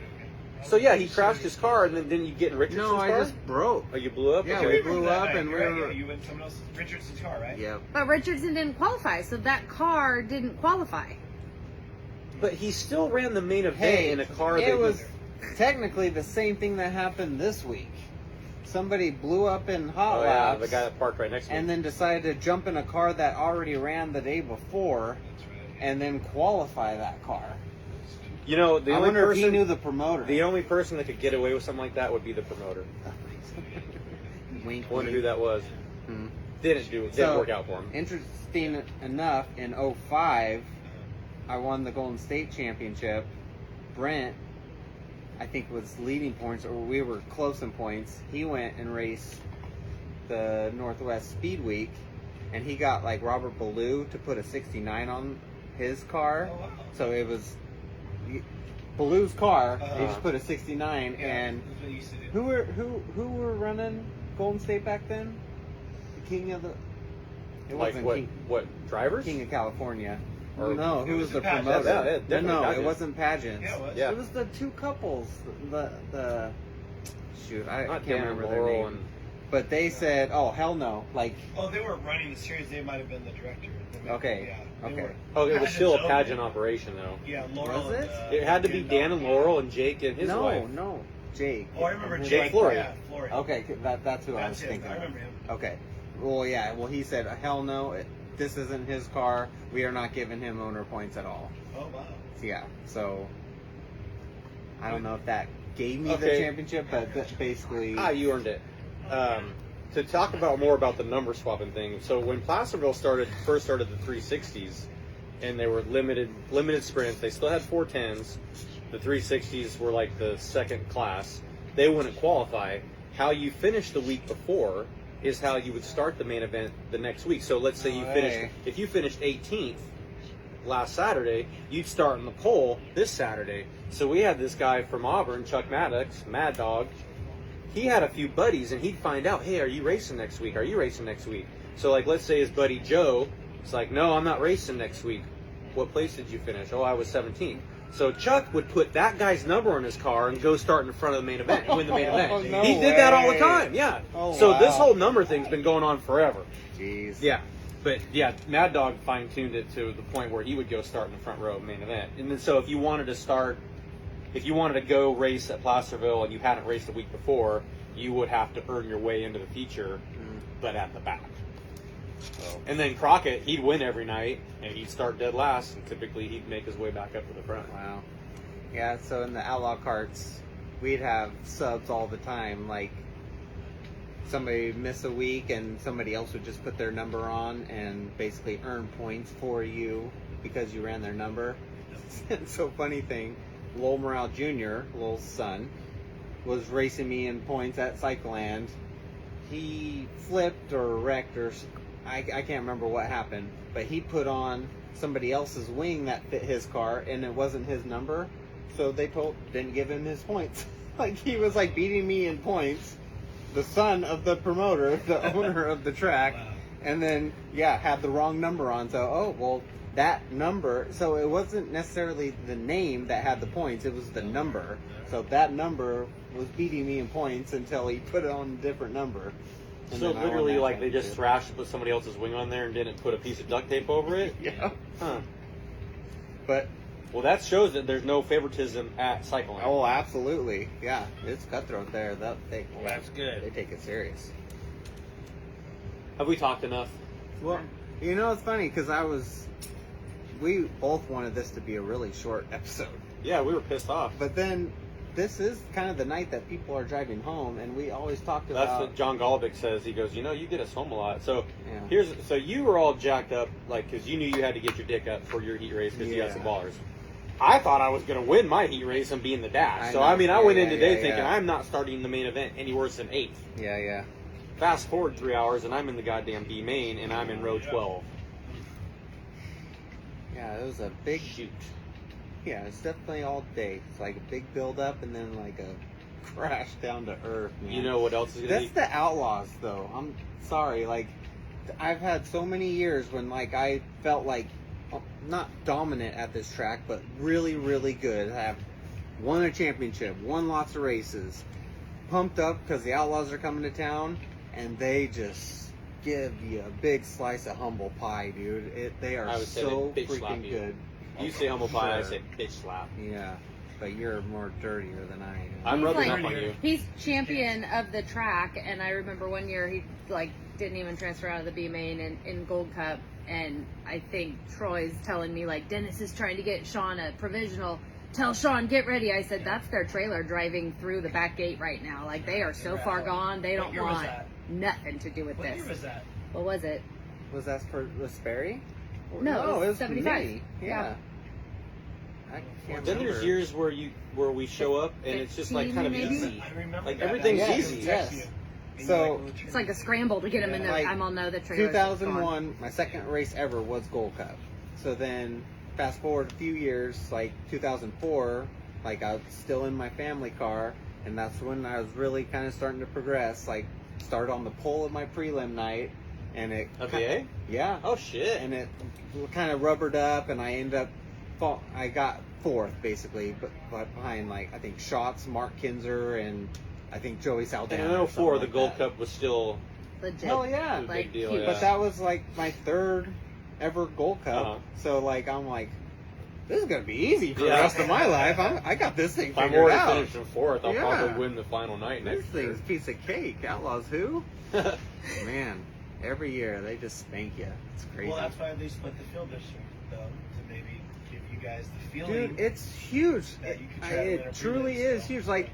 So yeah, he crashed his car, and then didn't you get in Richardson's No, I car? just broke. Oh, you blew up. Yeah, Okay. we Remember blew that up night, and we right? were. Yeah, you went someone else's Richardson's car, right? Yep. but Richardson didn't qualify, so that car didn't qualify. But he still ran the main event Hey, in a car it that was technically the same thing that happened this week. Somebody blew up in hot Oh yeah, laps the guy that parked right next to me. and then decided to jump in a car that already ran the day before That's right. and then qualify that car. You know, the I only wonder if he person, knew the promoter. the only person that could get away with something like that would be the promoter. Wink, I wonder who wink. that was. Hmm. Didn't So- work out for him. Interesting enough, in 05, I won the Golden State Championship. Brent, I think, was leading points, or we were close in points. He went and raced the Northwest Speed Week, and he got like Robert Ballou to put a 69 on his car. Oh, wow. So it was Ballou's car. He Uh-huh. just put a 69, Yeah, and that's what he used to do. who were running Golden State back then? The king of the. It Like wasn't what? King. What drivers? King of California. Or- No, It who was was the the pageant. promoter? Yeah, definitely no, it pageant. wasn't pageants. Yeah, it was. Yeah. It was the two couples. The shoot, I Not can't Dan remember and their Laurel name. But they said, "Oh hell no!" Like, Oh, they weren't running the series. They might have been the director. They might- Okay, Yeah, they okay. were. Oh, it was still a Pageants pageant only. operation though. Yeah, Laurel. Was it? And, It had to be Dan and Laurel and Jake and his no, wife. no, Jake. Oh, I remember His Jake wife- Flory. Yeah, Flory. Okay, that's who I was That's him. thinking. I of. remember him. Okay. Well, yeah. Well, he said, "Hell no! This isn't his car. We are not giving him owner points at all." Oh wow. Yeah. So I don't know if that gave me the Okay. championship, but basically, Ah, you earned it. To talk about more about the number swapping thing. So when Placerville first started the 360s, and they were limited sprints, they still had 410s. The 360s were like the second class. They wouldn't qualify. How you finished the week before is how you would start the main event the next week. So let's say you finished, if you finished 18th last Saturday, you'd start on the pole this Saturday. So we had this guy from Auburn, Chuck Maddox, Mad Dog. He had a few buddies, and he'd find out, hey, are you racing next week? Are you racing next week? So like, let's say his buddy Joe, it's like, no, I'm not racing next week. What place did you finish? Oh, I was 17th. So Chuck would put that guy's number on his car and go start in front of the main event, win the main event. No He did that all the way. time, yeah. Oh, So wow. this whole number thing's been going on forever. Jeez. Yeah. But yeah, Mad Dog fine-tuned it to the point where he would go start in the front row of main event. And then so if you wanted to go race at Placerville and you hadn't raced the week before, you would have to earn your way into the feature, but at the back. So, and then Crockett, he'd win every night, and he'd start dead last, and typically he'd make his way back up to the front. Wow. Yeah, so in the outlaw carts, we'd have subs all the time. Like, somebody would miss a week, and somebody else would just put their number on and basically earn points for you because you ran their number. So funny thing, Lowell Morale Jr., Lowell's son, was racing me in points at Cycleland. He flipped or wrecked or I can't remember what happened, but he put on somebody else's wing that fit his car, and it wasn't his number, so they didn't give him his points. Like, he was like beating me in points, the son of the promoter, the owner of the track, and then had the wrong number on. So that number, so it wasn't necessarily the name that had the points, it was the number. So that number was beating me in points until he put it on a different number. And So then I won literally, that like, they just championship. thrashed and put somebody else's wing on there and didn't put a piece of duct tape over it? Yeah. Huh. But Well, that shows that there's no favoritism at Cycling. oh, absolutely, yeah, it's cutthroat there. They take it serious. Have we talked enough? Well, you know, it's funny because we both wanted this to be a really short episode, Yeah, we were pissed off. but then this is kind of the night that people are driving home, and we always talked about. That's what John Golovic says. He goes, you get us home a lot. So Yeah. so you were all jacked up, like, because you knew you had to get your dick up for your heat race because you had some ballers. I thought I was going to win my heat race and be in the dash. So, I mean, I went in today thinking I'm not starting the main event any worse than 8th. Yeah. Fast forward 3 hours, and I'm in the goddamn B main, and I'm in row 12. Yeah, it was a big. Shoot. Yeah, it's definitely all day. It's like a big build up and then like a crash down to earth. Man. You know what else is going to That's be? the Outlaws, though. I'm sorry. Like, I've had so many years when like I felt like not dominant at this track, but really, really good. I have won a championship, won lots of races, pumped up because the Outlaws are coming to town, and they just give you a big slice of humble pie, dude. They are I would say so they bitch slap freaking you. good. You say humble pie, I Sure. say bitch slap. Yeah, but you're more dirtier than I am. I'm He's rubbing like- up on you. He's champion of the track, and I remember one year he like didn't even transfer out of the B main in Gold Cup, and I think Troy's telling me like Dennis is trying to get Sean a provisional. Tell Sean, get ready. I said that's their trailer driving through the back gate right now. Like they are so far gone, they What don't year was want that? nothing to do with What this. year was that? What was it? Was that for Sperry? No, it was 75. me. Yeah. I can't Then remember. there's years where we show up and it's just like kind of 15 maybe? easy. I remember Like, that. everything's I easy, text yes. you. And So- you're like, "Well, It's like a scramble to get him in the. Like, I'm all know the trailer. 2001, my second race ever was Gold Cup. So then, fast forward a few years, like 2004, like I was still in my family car, and that's when I was really kind of starting to progress. Like, started on the pole of my prelim night, and it. Of the A? Yeah. Oh shit. And it kind of rubbered up, and I ended up, I got fourth basically, but behind like I think Schatz, Mark Kinzer, and I think Joey Saldana. And in or 04, the something Gold like that. Cup was still. legit. Hell yeah. Big Like, deal, huge. yeah. But that was like my third ever Gold Cup. Uh-huh. So like I'm like, this is gonna be easy for Yeah. the rest of my life. I got this thing If I'm figured already out. finished in 4th, I'll Yeah. probably win the final night This next year. thing's a piece of cake. Outlaws who? Man, every year they just spank you. It's crazy. Well, that's why they split the field this year, though, to maybe give you guys the feeling. Dude, it's huge. That you could try to win It a truly prelim, is so. huge. Like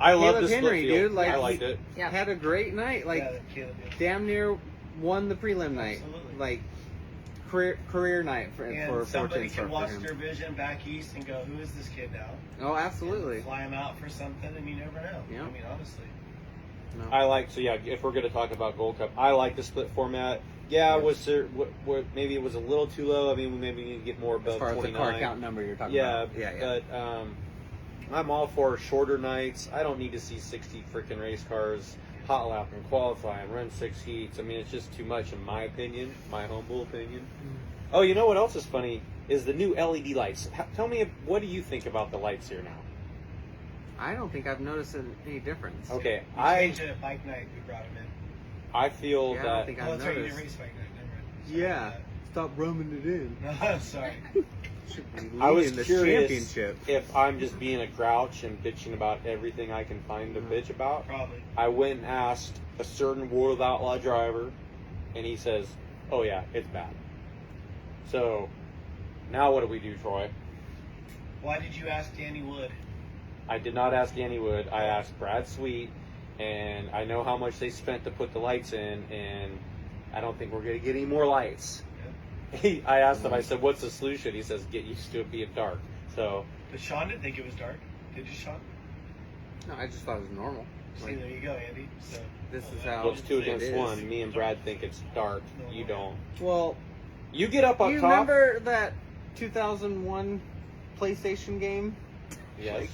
I love Caleb this split Henry, field. dude, like, I liked it. Yeah. had a great night. Like yeah, that Caleb did. damn near won the prelim night. Absolutely. Like career night for And somebody Fortune can watch for him. their vision back east and go, "Who is this kid now?" Oh, absolutely. And fly him out for something, and you never know. Yeah. I mean, honestly. No. I like, so yeah, if we're going to talk about Gold Cup, I like the split format. Yeah, was there, maybe it was a little too low. I mean, we maybe need to get more As above far as the 29. car count number you're talking Yeah, about. Yeah. but I'm all for shorter nights. I don't need to see 60 freaking race cars, hot lap and qualify and run 6 heats. I mean, it's just too much in my opinion, my humble opinion. Oh, you know what else is funny is the new LED lights. Tell me, what do you think about the lights here now? I don't think I've noticed any difference. Okay, We changed it at bike night. We brought him in. I feel Yeah, I that don't think Oh, I've that's right. You noticed. didn't race bike night. Never mind. Sorry Stop rubbing it in. about that. No, sorry. I was Leading the curious championship. if I'm just being a grouch and bitching about everything I can find to bitch about. Probably. I went and asked a certain World of Outlaw driver, and he says, "Oh yeah, it's bad." So now what do we do, Troy? Why did you ask Danny Wood? I did not ask Danny Wood. I asked Brad Sweet, and I know how much they spent to put the lights in, and I don't think we're going to get any more lights. I asked him, I said, what's the solution? He says, get used to it being dark. So, But Sean didn't think it was dark. Did you, Sean? No, I just thought it was normal. See, there you go, Andy. So This is how well, it's 2 it against is. 1. Me and Brad think it's dark. You don't. Well, You get up on you top. remember that 2001 PlayStation game? Yes.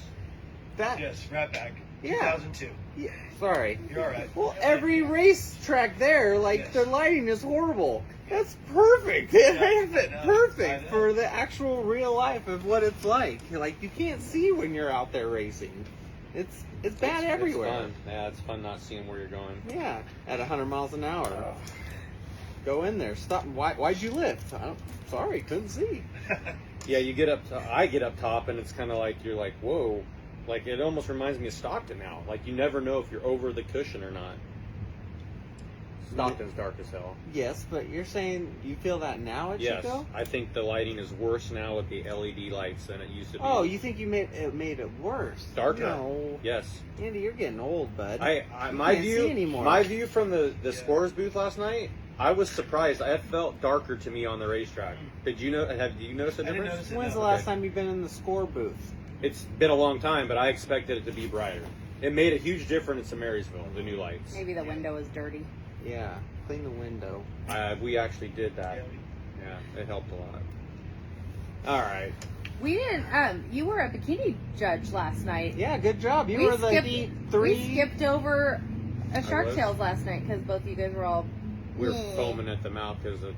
That yes, right back. Yeah. 2002. yeah, sorry. You're all right. Well, every racetrack there, like Yes. their lighting is horrible. That's perfect. They have it I know. perfect I know. for the actual real life of what it's like. Like you can't see when you're out there racing. It's bad everywhere. It's fun. Yeah, it's fun not seeing where you're going. Yeah, at 100 miles an hour. Go in there. Stop. Why'd you lift? Sorry, couldn't see. Yeah, you get up. I get up top, and it's kind of like you're like, whoa. Like it almost reminds me of Stockton now. Like you never know if you're over the cushion or not. Stockton's dark as hell. Yes, but you're saying you feel that now at Yes, Chico? I think the lighting is worse now with the LED lights than it used to be. Oh, you think you made it worse? Darker. No, Yes. Andy, you're getting old, bud. I You my can't view see anymore. my view from the scores booth last night. I was surprised. It felt darker to me on the racetrack. Did you know? Have you noticed a I didn't difference? notice it. When's the no. last time you've been in the score booth? It's been a long time, but I expected it to be brighter. It made a huge difference in Marysville. The new lights. Maybe the window was dirty. Yeah, clean the window. We actually did that. Yeah, Yeah, it helped a lot. All right. We didn't. You were a bikini judge last night. Yeah, good job. You We were the skipped- Heat We 3. skipped over a Shark was? Tales last night because both of you guys were all. We were Yeah. foaming at the mouth because the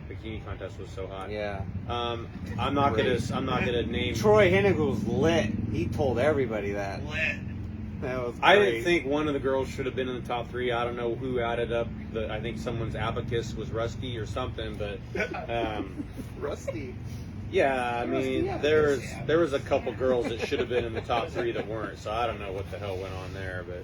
bikini contest was so hot. Yeah. I'm not gonna name. Troy Hennig was lit. He told everybody that. Lit. That was I great. didn't think one of the girls should have been in the top 3. I don't know who added up. I think someone's abacus was rusty or something, but Rusty. yeah, I mean Rusty abacus. there was a couple girls that should have been in the top 3 that weren't. So I don't know what the hell went on there, but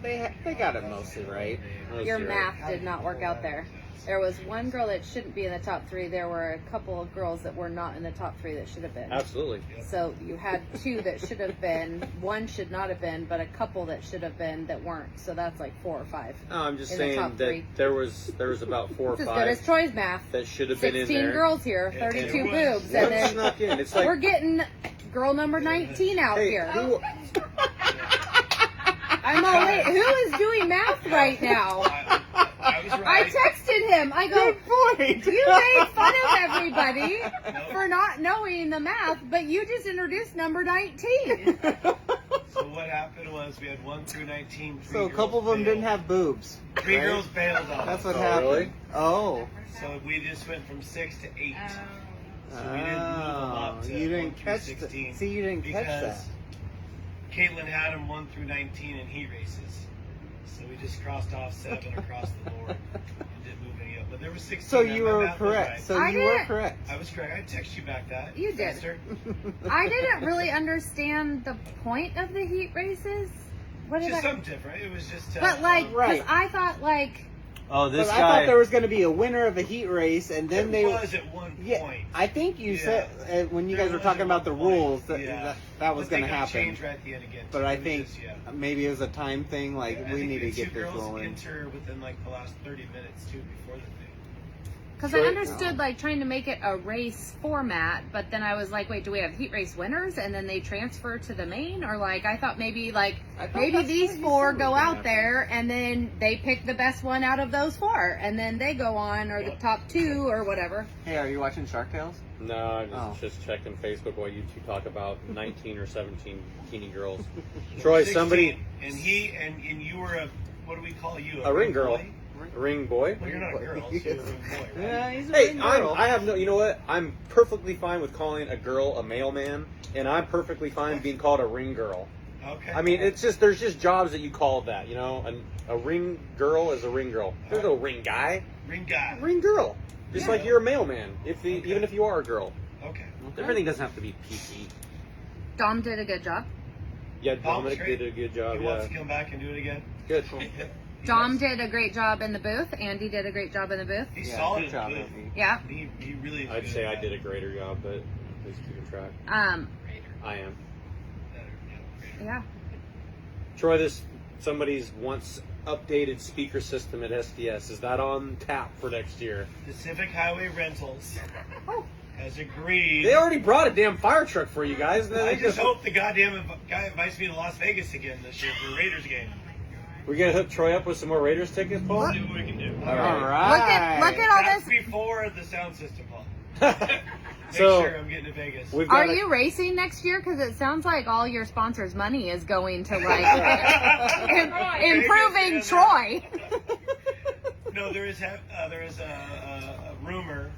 They got it mostly right. let's Your see. math did not work out there. There was one girl that shouldn't be in the top 3. There were a couple of girls that were not in the top 3 that should have been. Absolutely. So you had 2 that should have been, 1 should not have been, but a couple that should have been that weren't. So that's like 4 or 5. No, I'm just In the saying top that 3. there was about 4 or It's as 5 good as Troy's math. that should have been in 16 there. girls here, Yeah, 32 it was. boobs, One and then snuck in. It's like, we're getting girl number 19 out hey, here. who, I'm all late. Who is doing math right now? I was I right. texted him. I go, point. you made fun of everybody for not knowing the math, but you just introduced number 19. So what happened was we had 1 through 19. So a couple of them didn't have boobs. 3 right? girls bailed on That's us. what Oh, happened. really? Oh. So we just went from 6 to 8. So we didn't move them up to you 1 didn't through catch 16 that. See, you didn't catch that. because Caitlin had them 1 through 19 in heat races. So we just crossed off 7 across the board and didn't move any up. But there were 16. So and you my were math was correct. right. So I you were didn't- correct. I was correct. I text you back that. You did. Faster. I didn't really understand the point of the heat races. What did Just I? something different. It was just. But like, because Right. I thought like, oh, But I thought there was going to be a winner of a heat race, and then it they. was at one Yeah, point. I think you Yeah. said when you There guys were was talking at about the one point. rules that Yeah. that was But they going to got happen. changed right at the end again. But It I was think just, maybe it was a time thing. Like I we think need the to get 2 this girls rolling. enter within like the last 30 minutes too before the thing. Because I Troy- understood like trying to make it a race format, but then I was like, wait, do we have heat race winners and then they transfer to the main? Or like, I thought maybe these four go out there and then they pick the best one out of those four and then they go on, or the top two or whatever. Hey, are you watching Shark Tales? No, I'm Oh. just checking Facebook while you two talk about 19 or 17 bikini girls. Troy, 16, somebody, and he and you were a, what do we call you? a ring girl, boy? ring boy. Well, you're not a girl, so you're a ring boy, right? Yeah, he's a Hey, ring girl. I have no. You know what? I'm perfectly fine with calling a girl a mailman, and I'm perfectly fine being called a ring girl. Okay. I mean, it's just there's just jobs that you call that. You know, a ring girl is a ring girl. There's no ring guy, ring guy. ring girl. Just Yeah. like you're a mailman, Okay. even if you are a girl. Okay. Everything doesn't have to be PC. Dom did a good job. Yeah, Dom's Dominic great. did a good job. He Yeah, wants to come back and do it again. good. Dom did a great job in the booth. Andy did a great job in the booth. He's Yeah, solid. good job, Good. Andy. Yeah. He really. Is I'd good say at I that. did a greater job, but please keep track. I am. Yeah. Troy, somebody's once updated speaker system at SDS. Is that on tap for next year? Pacific Highway Rentals Oh. has agreed. They already brought a damn fire truck for you guys. and then I they just hope the goddamn guy invites me to Las Vegas again this year for a Raiders game. We're gonna hook Troy up with some more Raiders tickets, Paul. See what we can do. All right. All right. Look at all That's this. before the sound system, Paul. Make So sure I'm getting to Vegas. we've Are got. you racing next year? Because it sounds like all your sponsors' money is going to like improving Vegas, Troy. No, there is a rumor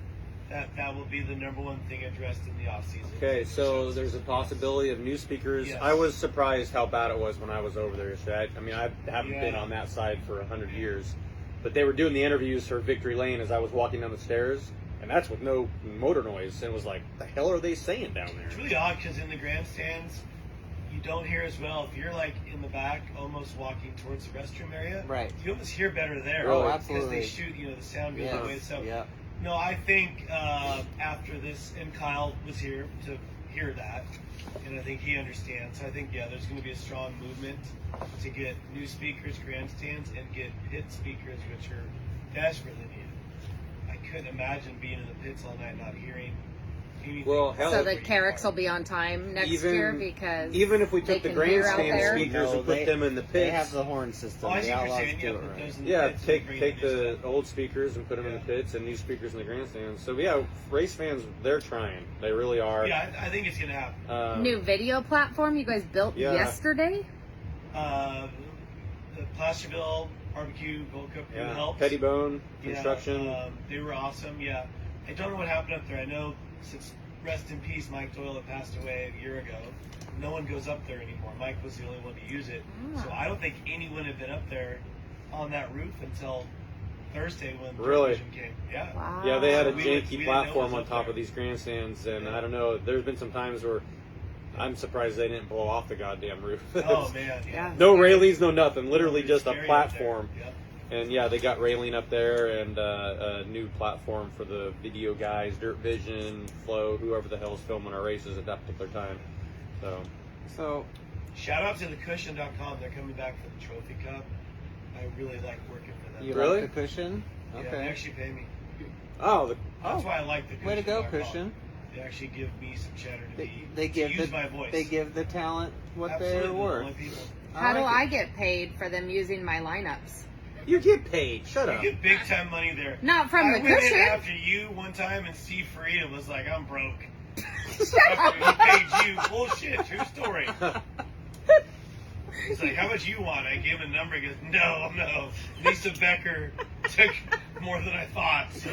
that will be the number one thing addressed in the offseason. Okay, so there's a possibility of new speakers. Yes. I was surprised how bad it was when I was over there yesterday. I mean, I haven't Yeah. been on that side for 100 years, but they were doing the interviews for Victory Lane as I was walking down the stairs, and that's with no motor noise. And it was like, the hell are they saying down It's there? really odd because in the grandstands, you don't hear as well. If you're like in the back, almost walking towards the restroom area, Right. you almost hear better there. Oh, Because absolutely. they shoot, the sound goes away. So Yeah. no, I think after this, and Kyle was here to hear that, and I think he understands. So I think there's going to be a strong movement to get new speakers, grandstands, and get pit speakers, which are desperately needed. I couldn't imagine being in the pits all night not hearing anything. Well, hell, So the Carricks will be on time next year because even if we they took the can hear out grandstand there. speakers No, and put they- them in the They have pits, the horn system. Oh, I see the what you're Outlaws saying. do Yeah, it put right. those in yeah, pits and take bring take new the stuff. old speakers and put them in the Yeah. pits, and new speakers in the grandstands. So yeah, race fans, they're trying. They really are. Yeah, I think it's going to happen. New video platform you guys built Yeah. yesterday. The Placerville Barbecue Gold Cup crew Yeah, helped. Pettibone Yeah, construction. they were awesome. Yeah, I don't know what happened up there. I know since rest in peace, Mike Doyle had passed away a year ago. No one goes up there anymore. Mike was the only one to use it, so I don't think anyone had been up there on that roof until Thursday when Really? television came. Yeah. Wow. Yeah, they had a We didn't- we janky didn't know it platform was on up top there. of these grandstands, and Yeah. I don't know. There's been some times where I'm surprised they didn't blow off the goddamn roof. Oh man. Yeah. No railings, no nothing. Literally It's just a scary up platform. there. Yep. And yeah, they got railing up there and a new platform for the video guys, Dirt Vision, Flow, whoever the hell's filming our races at that particular time. So Shout out to thecushion.com. They're coming back for the Trophy Cup. I really like working for them. You Really? like the cushion? Yeah, they Okay. actually pay me. oh, That's why I like the Cushion. Way to go, Cushion. They actually give me some cheddar to They give use the my voice. they give the talent what Absolutely, they're the worth. only people. How do like I it. get paid for them using my lineups? you get paid. Shut You up. get big time money there. Not from I the went in cushion. after you one time, and Steve Faria was like, "I'm broke." After he paid you. Bullshit. True story. He's like, "How much you want?" I gave him a number. He goes, "No. Lisa Becker took more than I thought, so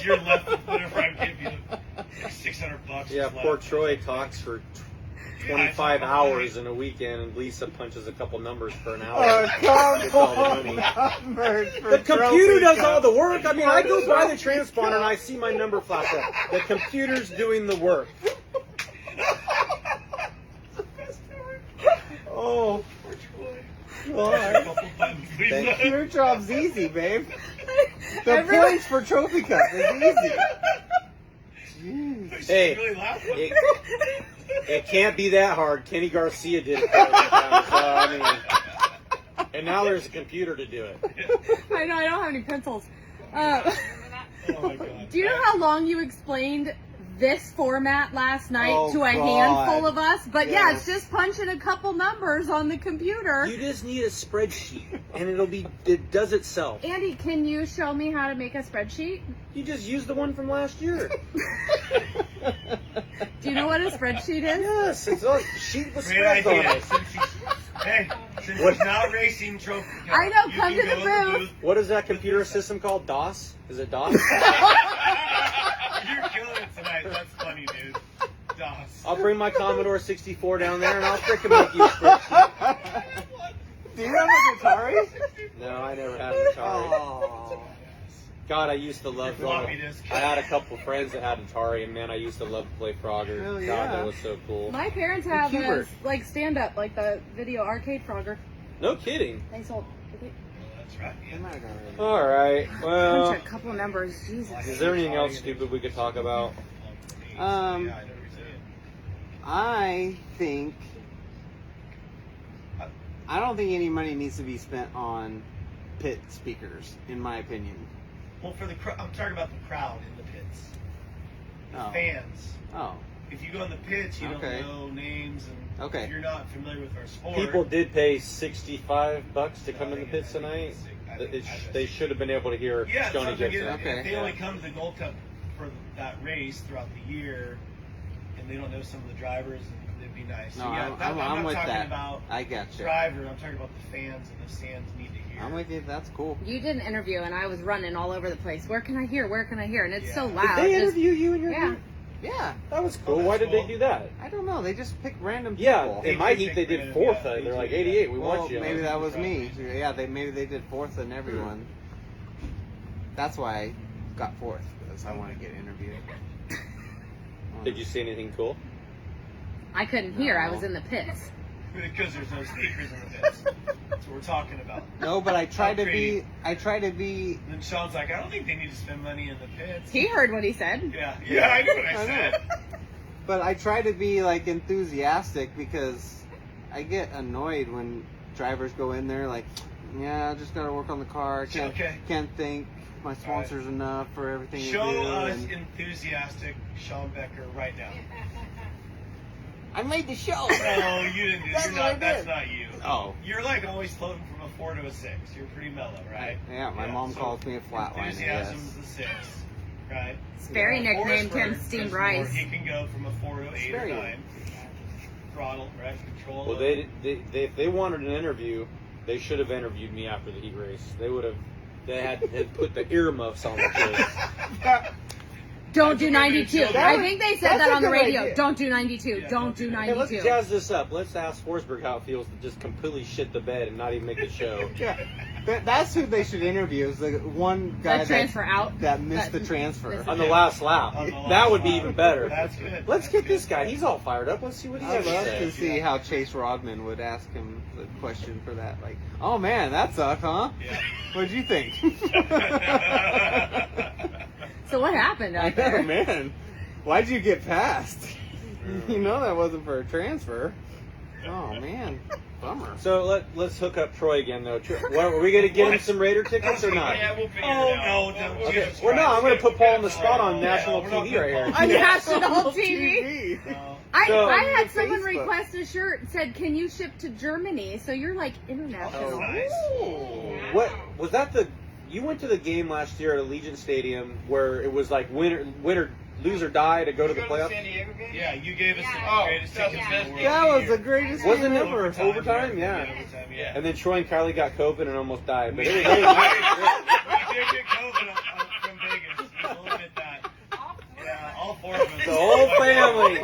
you're left with whatever I give you. Like $600. Yeah, is left." poor Troy talks for Yeah, 25 it's all hours right. in a weekend, and Lisa punches a couple numbers for an Oh, hour. come Gets all the on. money. Numbers for The computer Trophy does Cup. all the work. I mean, I go by the Trophy transponder and I see my number flash up. The computer's doing the work. Oh, Poor Troy. God. Couple buttons, Lisa. Thank Your job's easy, babe. The Everyone- points for Trophy Cup is easy. Jeez. She's Hey, really laughing. It can't be that hard. Kenny Garcia did it. For every time, so, I mean, and now there's a computer to do it. I know I don't have any pencils. Oh my god. Do you know how long you explained this format last night Oh, to a God. handful of us? But yeah, Yes. it's just punching a couple numbers on the computer. You just need a spreadsheet, and it does itself. Andy, can you show me how to make a spreadsheet? You just use the one from last year. Do you know what a spreadsheet is? Yes, it's a sheet with Great spreads on idea. it. Since he's not racing trophy. I know, you come can to the go in booth. What is that computer system called? DOS? Is it DOS? You're killing it tonight. That's funny, dude. DOS. I'll bring my Commodore 64 down there, and I'll frickin' make you a spreadsheet. Do you have a Atari? No, I never had an Atari. Oh. God, I used to love Floppy disk. I had a couple friends that had Atari, and man, I used to love to play Frogger. Hell God, yeah. that was so cool. My parents have a Hubert. like stand up, like the video arcade Frogger. No kidding. They sold. That's right. Yeah. All right. Well, Punch a couple numbers. Jesus. is there anything else stupid we could talk about? Yeah, I know what you're saying. I think I don't think any money needs to be spent on pit speakers, in my opinion. Well, for the I'm talking about the crowd in the pits. The Oh. fans. Oh, If you go in the pits, you Okay. don't know names, and Okay. if you're not familiar with our sport, People did pay $65 to come in the pits tonight. They should have been able to hear Yeah, Stony something Gibson. like that. Okay. If they only come to the Gold Cup for that race throughout the year, and they don't know some of the drivers, and it'd be nice. no, So, yeah, I'm not with talking that. about I got you. drivers. I'm talking about the fans and the stands need to hear. I'm with you. That's cool. You did an interview and I was running all over the place. Where can I hear? Where can I hear? And it's so Yeah. loud. Did they just- interview you in your Yeah. heat? Yeah, That was cool. Oh, Why that's did they cool. do that? I don't know. They just pick random Yeah, people. in my They heat they picked did random, fourth. yeah, They're they like did, 88. We Well, want you. maybe that was me. Probably. Yeah, maybe they did fourth than everyone. That's why I got fourth, because I want to get interviewed. Did you see anything cool? I couldn't hear. I No. was in the pits. Because there's no speakers in the pits. That's what we're talking about. No, but I try to Upgrading. be. I try to be. And then Sean's like, I don't think they need to spend money in the pits. He heard what he said. Yeah, I knew what I I know. said. But I try to be like enthusiastic because I get annoyed when drivers go in there like, yeah, I just got to work on the car. Okay. Can't thank my sponsors enough for everything you do. Show us and enthusiastic Sean Becker right now. I made the show. No, you didn't do That's You're what I not, That's did. not you. Oh. You're like always floating from a 4 to a 6. You're pretty mellow, right? Yeah, my mom so calls me a flatliner. Enthusiasm's Yes. the 6, right? Sperry nicknamed him Forsberg Steam is more- Rice. He can go from a 4 to 8 Sperry. or 9. Throttle, right? Control. Well, if they wanted an interview, they should have interviewed me after the heat race. They had put the earmuffs on the kids. Don't That's do a good 92. idea. I think they said That's that a on the good radio. idea. Don't do 92. Yeah, Don't do Hey, let's 92. jazz this up. Let's ask Forsberg how it feels to just completely shit the bed and not even make the show. Yeah. That's who they should interview. Is the one guy The transfer out. that missed the That- transfer. missed On the last lap. On the last That would be lap. even better. That's good. Let's That's get this good. guy. He's all fired up. Let's see what he I'd has to love say. to see how Chase Rodman would ask him the question for that. Like, oh man, that sucked, huh? Yeah. What'd you think? So what happened I out know, there? man. Why'd you get passed? You know that wasn't for a transfer. Oh man, bummer. So let's hook up Troy again, though. Are we going to get him some Raider tickets or not? Yeah, we'll figure Oh, it out. no, don't. Okay. Jesus Well, no, Christ. I'm going to put Paul on the spot on Yeah, national we're not TV gonna right here. Paul. On national TV. No. So- I had On someone Facebook. request a shirt said, "Can you ship to Germany?" So you're like international. Oh, nice. What was that? You went to the game last year at Allegiant Stadium where it was like winner, lose or die to go to the You go playoffs. San Diego game? Yeah, you gave us Oh, the greatest that's tickets the in the world. That was the greatest Wasn't thing it? ever. Overtime, yeah. Overtime, yeah. And then Troy and Kylie got COVID and almost died. But We it did was get great. COVID from Vegas. We'll admit that. Yeah, all 4 of us. The whole family.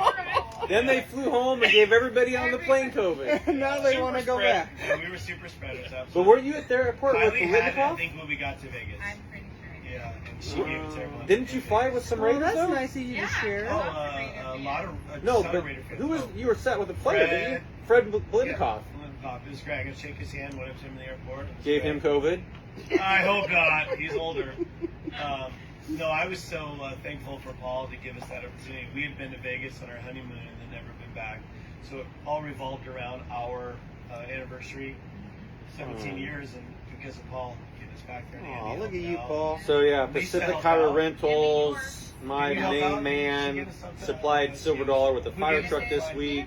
Then they flew home and gave everybody on the plane COVID. Now they want to go Super back. spread. Yeah, we were super spreaders. Absolutely. But were you at the airport with Kylie had it, I Litnikoff? think, when we got to Vegas. I'm pretty sure. Yeah, and she gave it to everyone. Didn't you fly with some Oh, Raiders that's though? nice of you to share. Oh, a lot of No, ton but of Raider fans. who was Oh. you were set with a player, didn't you? Fred Blitnikoff. Yeah, it was great. I got to shake his hand, went up to him in the airport. It was Gave great. him COVID. I hope not. He's older. No, I was so thankful for Paul to give us that opportunity. We had been to Vegas on our honeymoon and then never been back. So it all revolved around our anniversary, 17 years, and because of Paul getting us back there. and Aw, Andy look at helping you, out. Paul. So yeah, Lisa Pacific helped Highway out. Rentals, my Did you help main out? Did she man, get us something? supplied Silver Dollar with a Who fire gave truck us this the week.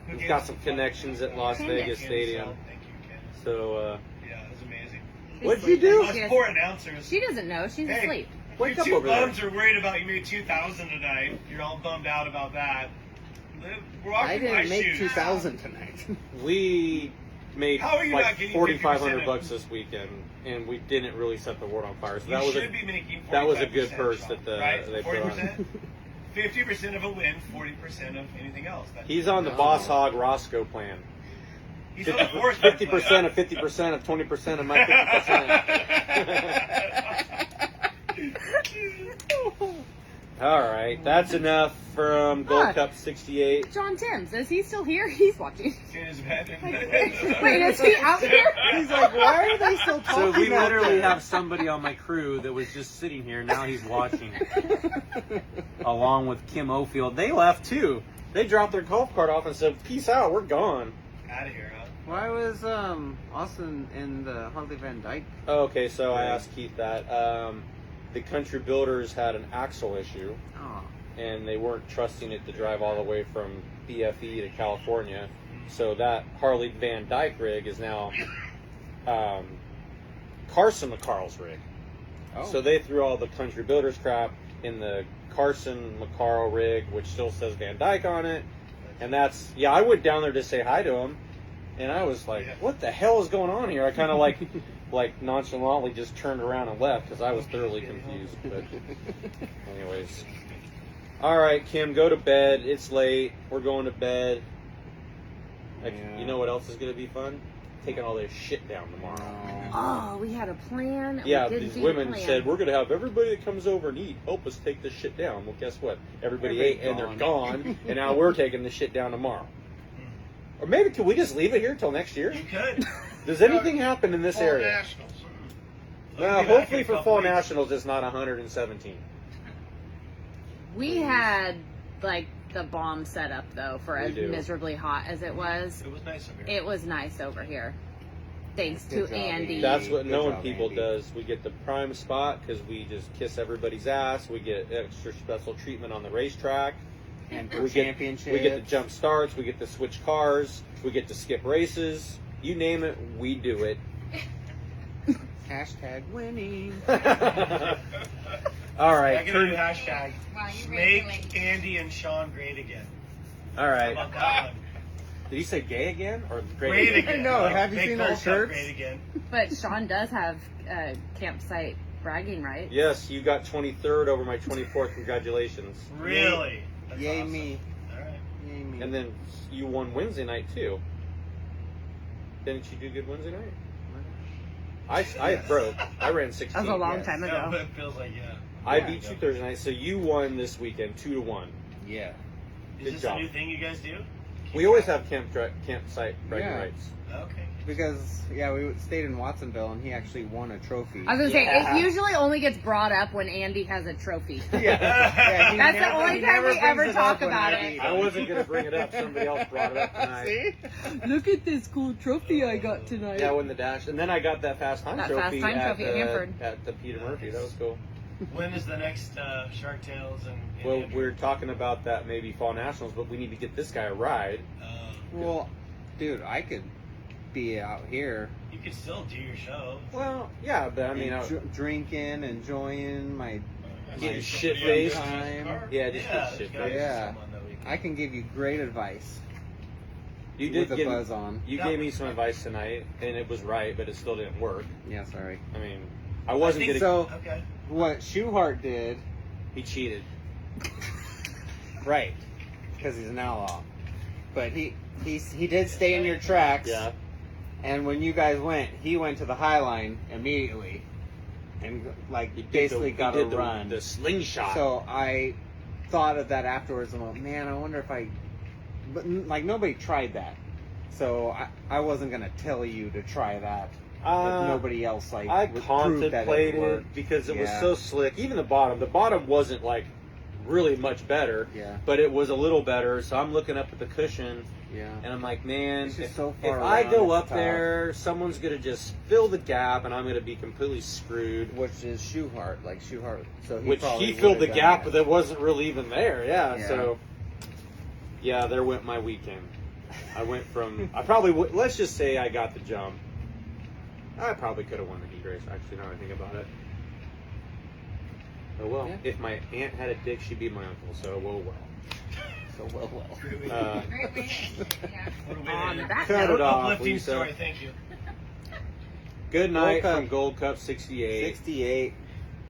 Who He's gave got us some the connections at Las Candace. Vegas Candace Stadium. helped. Thank you, Candace. So Yeah, it was amazing. what'd you do? Us poor announcers. She doesn't know. She's Hey. asleep. Wake you up two over there. bums are worried about you made 2,000 tonight. You're all bummed out about that. We're I walking my didn't make shoes. 2,000 tonight. We made How are you like not getting 4,500 50% bucks this weekend, and we didn't really set the world on fire. So You that was should be making 45%, that was a good purse Sean, that the right? they put on. 40%? 50% of a win, 40% of anything else. He's on the Boss Hog Roscoe plan. He's on the fourth 50% of 50% of 20% of my 50%. All right, that's enough from Gold Look. Cup 68. John Timms, is he still here? He's watching. in his bed. Wait, is he out here? He's like, why are they still talking So we about literally that? have somebody on my crew that was just sitting here. Now he's watching, along with Kim Ofield. They left too. They dropped their golf cart off and said, "Peace out, we're gone." Out of here, huh? Why was Austin in the Harley Van Dyke? Okay, so I asked Keith that. The Country Builders had an axle issue, Oh, and they weren't trusting it to drive all the way from BFE to California. So that Harley Van Dyke rig is now Carson McCarl's rig. oh. So they threw all the Country Builders crap in the Carson McCarl rig, which still says Van Dyke on it. And that's, yeah, I went down there to say hi to him, and I was like, what the hell is going on here? I kind of like nonchalantly just turned around and left because I was thoroughly confused. But anyways. All right, Kim, go to bed. It's late. We're going to bed. Like, Yeah. You know what else is going to be fun? Taking all this shit down tomorrow. Oh, we had a plan. Yeah, we didn't these do women the plan. said, we're going to have everybody that comes over and eat help us take this shit down. Well, guess what? Everybody ate and they're gone, and now we're taking the shit down tomorrow. Or maybe, can we just leave it here till next year? You could. Does anything happen in this Fall area? Nationals. Well, We'll be back in hopefully a for couple Fall weeks. Nationals, it's not 117. We had like the bomb set up though for We as do. miserably hot as it was. It was nice of you. It was nice over here. Thanks Good to job, Andy. Andy. That's what Good knowing job, people Andy. does. We get the prime spot because we just kiss everybody's ass. We get extra special treatment on the racetrack. And We for get- championships. We get the jump starts. We get to switch cars. We get to skip races. You name it, we do it. Hashtag winning. All I right. get a new hashtag. Wow, you Make Andy and Sean great again. All How right. about that one? Did he say gay again or Great again. No, Like, have you make seen our Gold Cup shirts? Great again. But Sean does have campsite bragging rights. Yes, you got 23rd over my 24th. Congratulations. Really? That's Yay awesome. me. All right. Yay me. And then you won Wednesday night too. Didn't you do good Wednesday night? I broke. I ran 16. That was a long yes. time No, ago. but it feels like, yeah. I Yeah. beat you Thursday night, so you won this weekend 2-1. Yeah. Is Good this job. a new thing you guys do? We always have campsite bragging Yeah. rights. Okay. Because, yeah, we stayed in Watsonville and he actually won a trophy. I was gonna say Yeah. it usually only gets brought up when Andy has a trophy. yeah. Yeah, he That's the never- only he time never we brings ever it talk up when about I it. beat I him. wasn't gonna bring it up. Somebody else brought it up tonight. See? Look at this cool trophy I got tonight. Yeah, I won the dash, and then I got that fast time That trophy, fast time at, trophy at Hanford. at the Peter Murphy. That was cool. When is the next Shark Tales and Well, we're talking about that maybe Fall Nationals, but we need to get this guy a ride. Well, dude, I could be out here you could still do your show. Well, yeah, but I mean, drinking, enjoying my Getting shit-faced. time. Yeah, just Yeah, get there's shit gotta be faced. Yeah. someone that we can- I can give you great advice You did with a give buzz on. you gave me some advice tonight, and it was right, but it still didn't work. Yeah, sorry. I mean, I wasn't think gonna. So, Okay. what Shoehart did, He cheated. right, because he's an outlaw, but he did stay in your tracks. Yeah. And when you guys went, he went to the High Line immediately, and like He did basically the, got he a did the, run. The slingshot. So I thought of that afterwards. and went, man, I wonder if I, but like nobody tried that, so I wasn't gonna tell you to try that. If nobody else like I would prove that it contemplated worked. because it was Yeah. so slick. Even the bottom wasn't like really much better. Yeah. But it was a little better. So I'm looking up at the cushion, Yeah. and I'm like, man, It's just if, so if far I around, go it's up tough. there, someone's gonna just fill the gap, and I'm gonna be completely screwed. Which is Schuhart, like Schuhart. So Which probably he filled the would've gap done that wasn't really even there. Yeah. Yeah. So. Yeah, there went my weekend. I went from I probably would, let's just say I got the jump. I probably could have won the heat race. Actually, now that I think about it. Oh well. Yeah. If my aunt had a dick, she'd be my uncle. So well. So well. Great way to- Uh, Great way. Yeah. what a way On to- that Cut note, it off, Uplifting Lisa. story. Thank you. Good night Gold Cup. from Gold Cup 68. 68.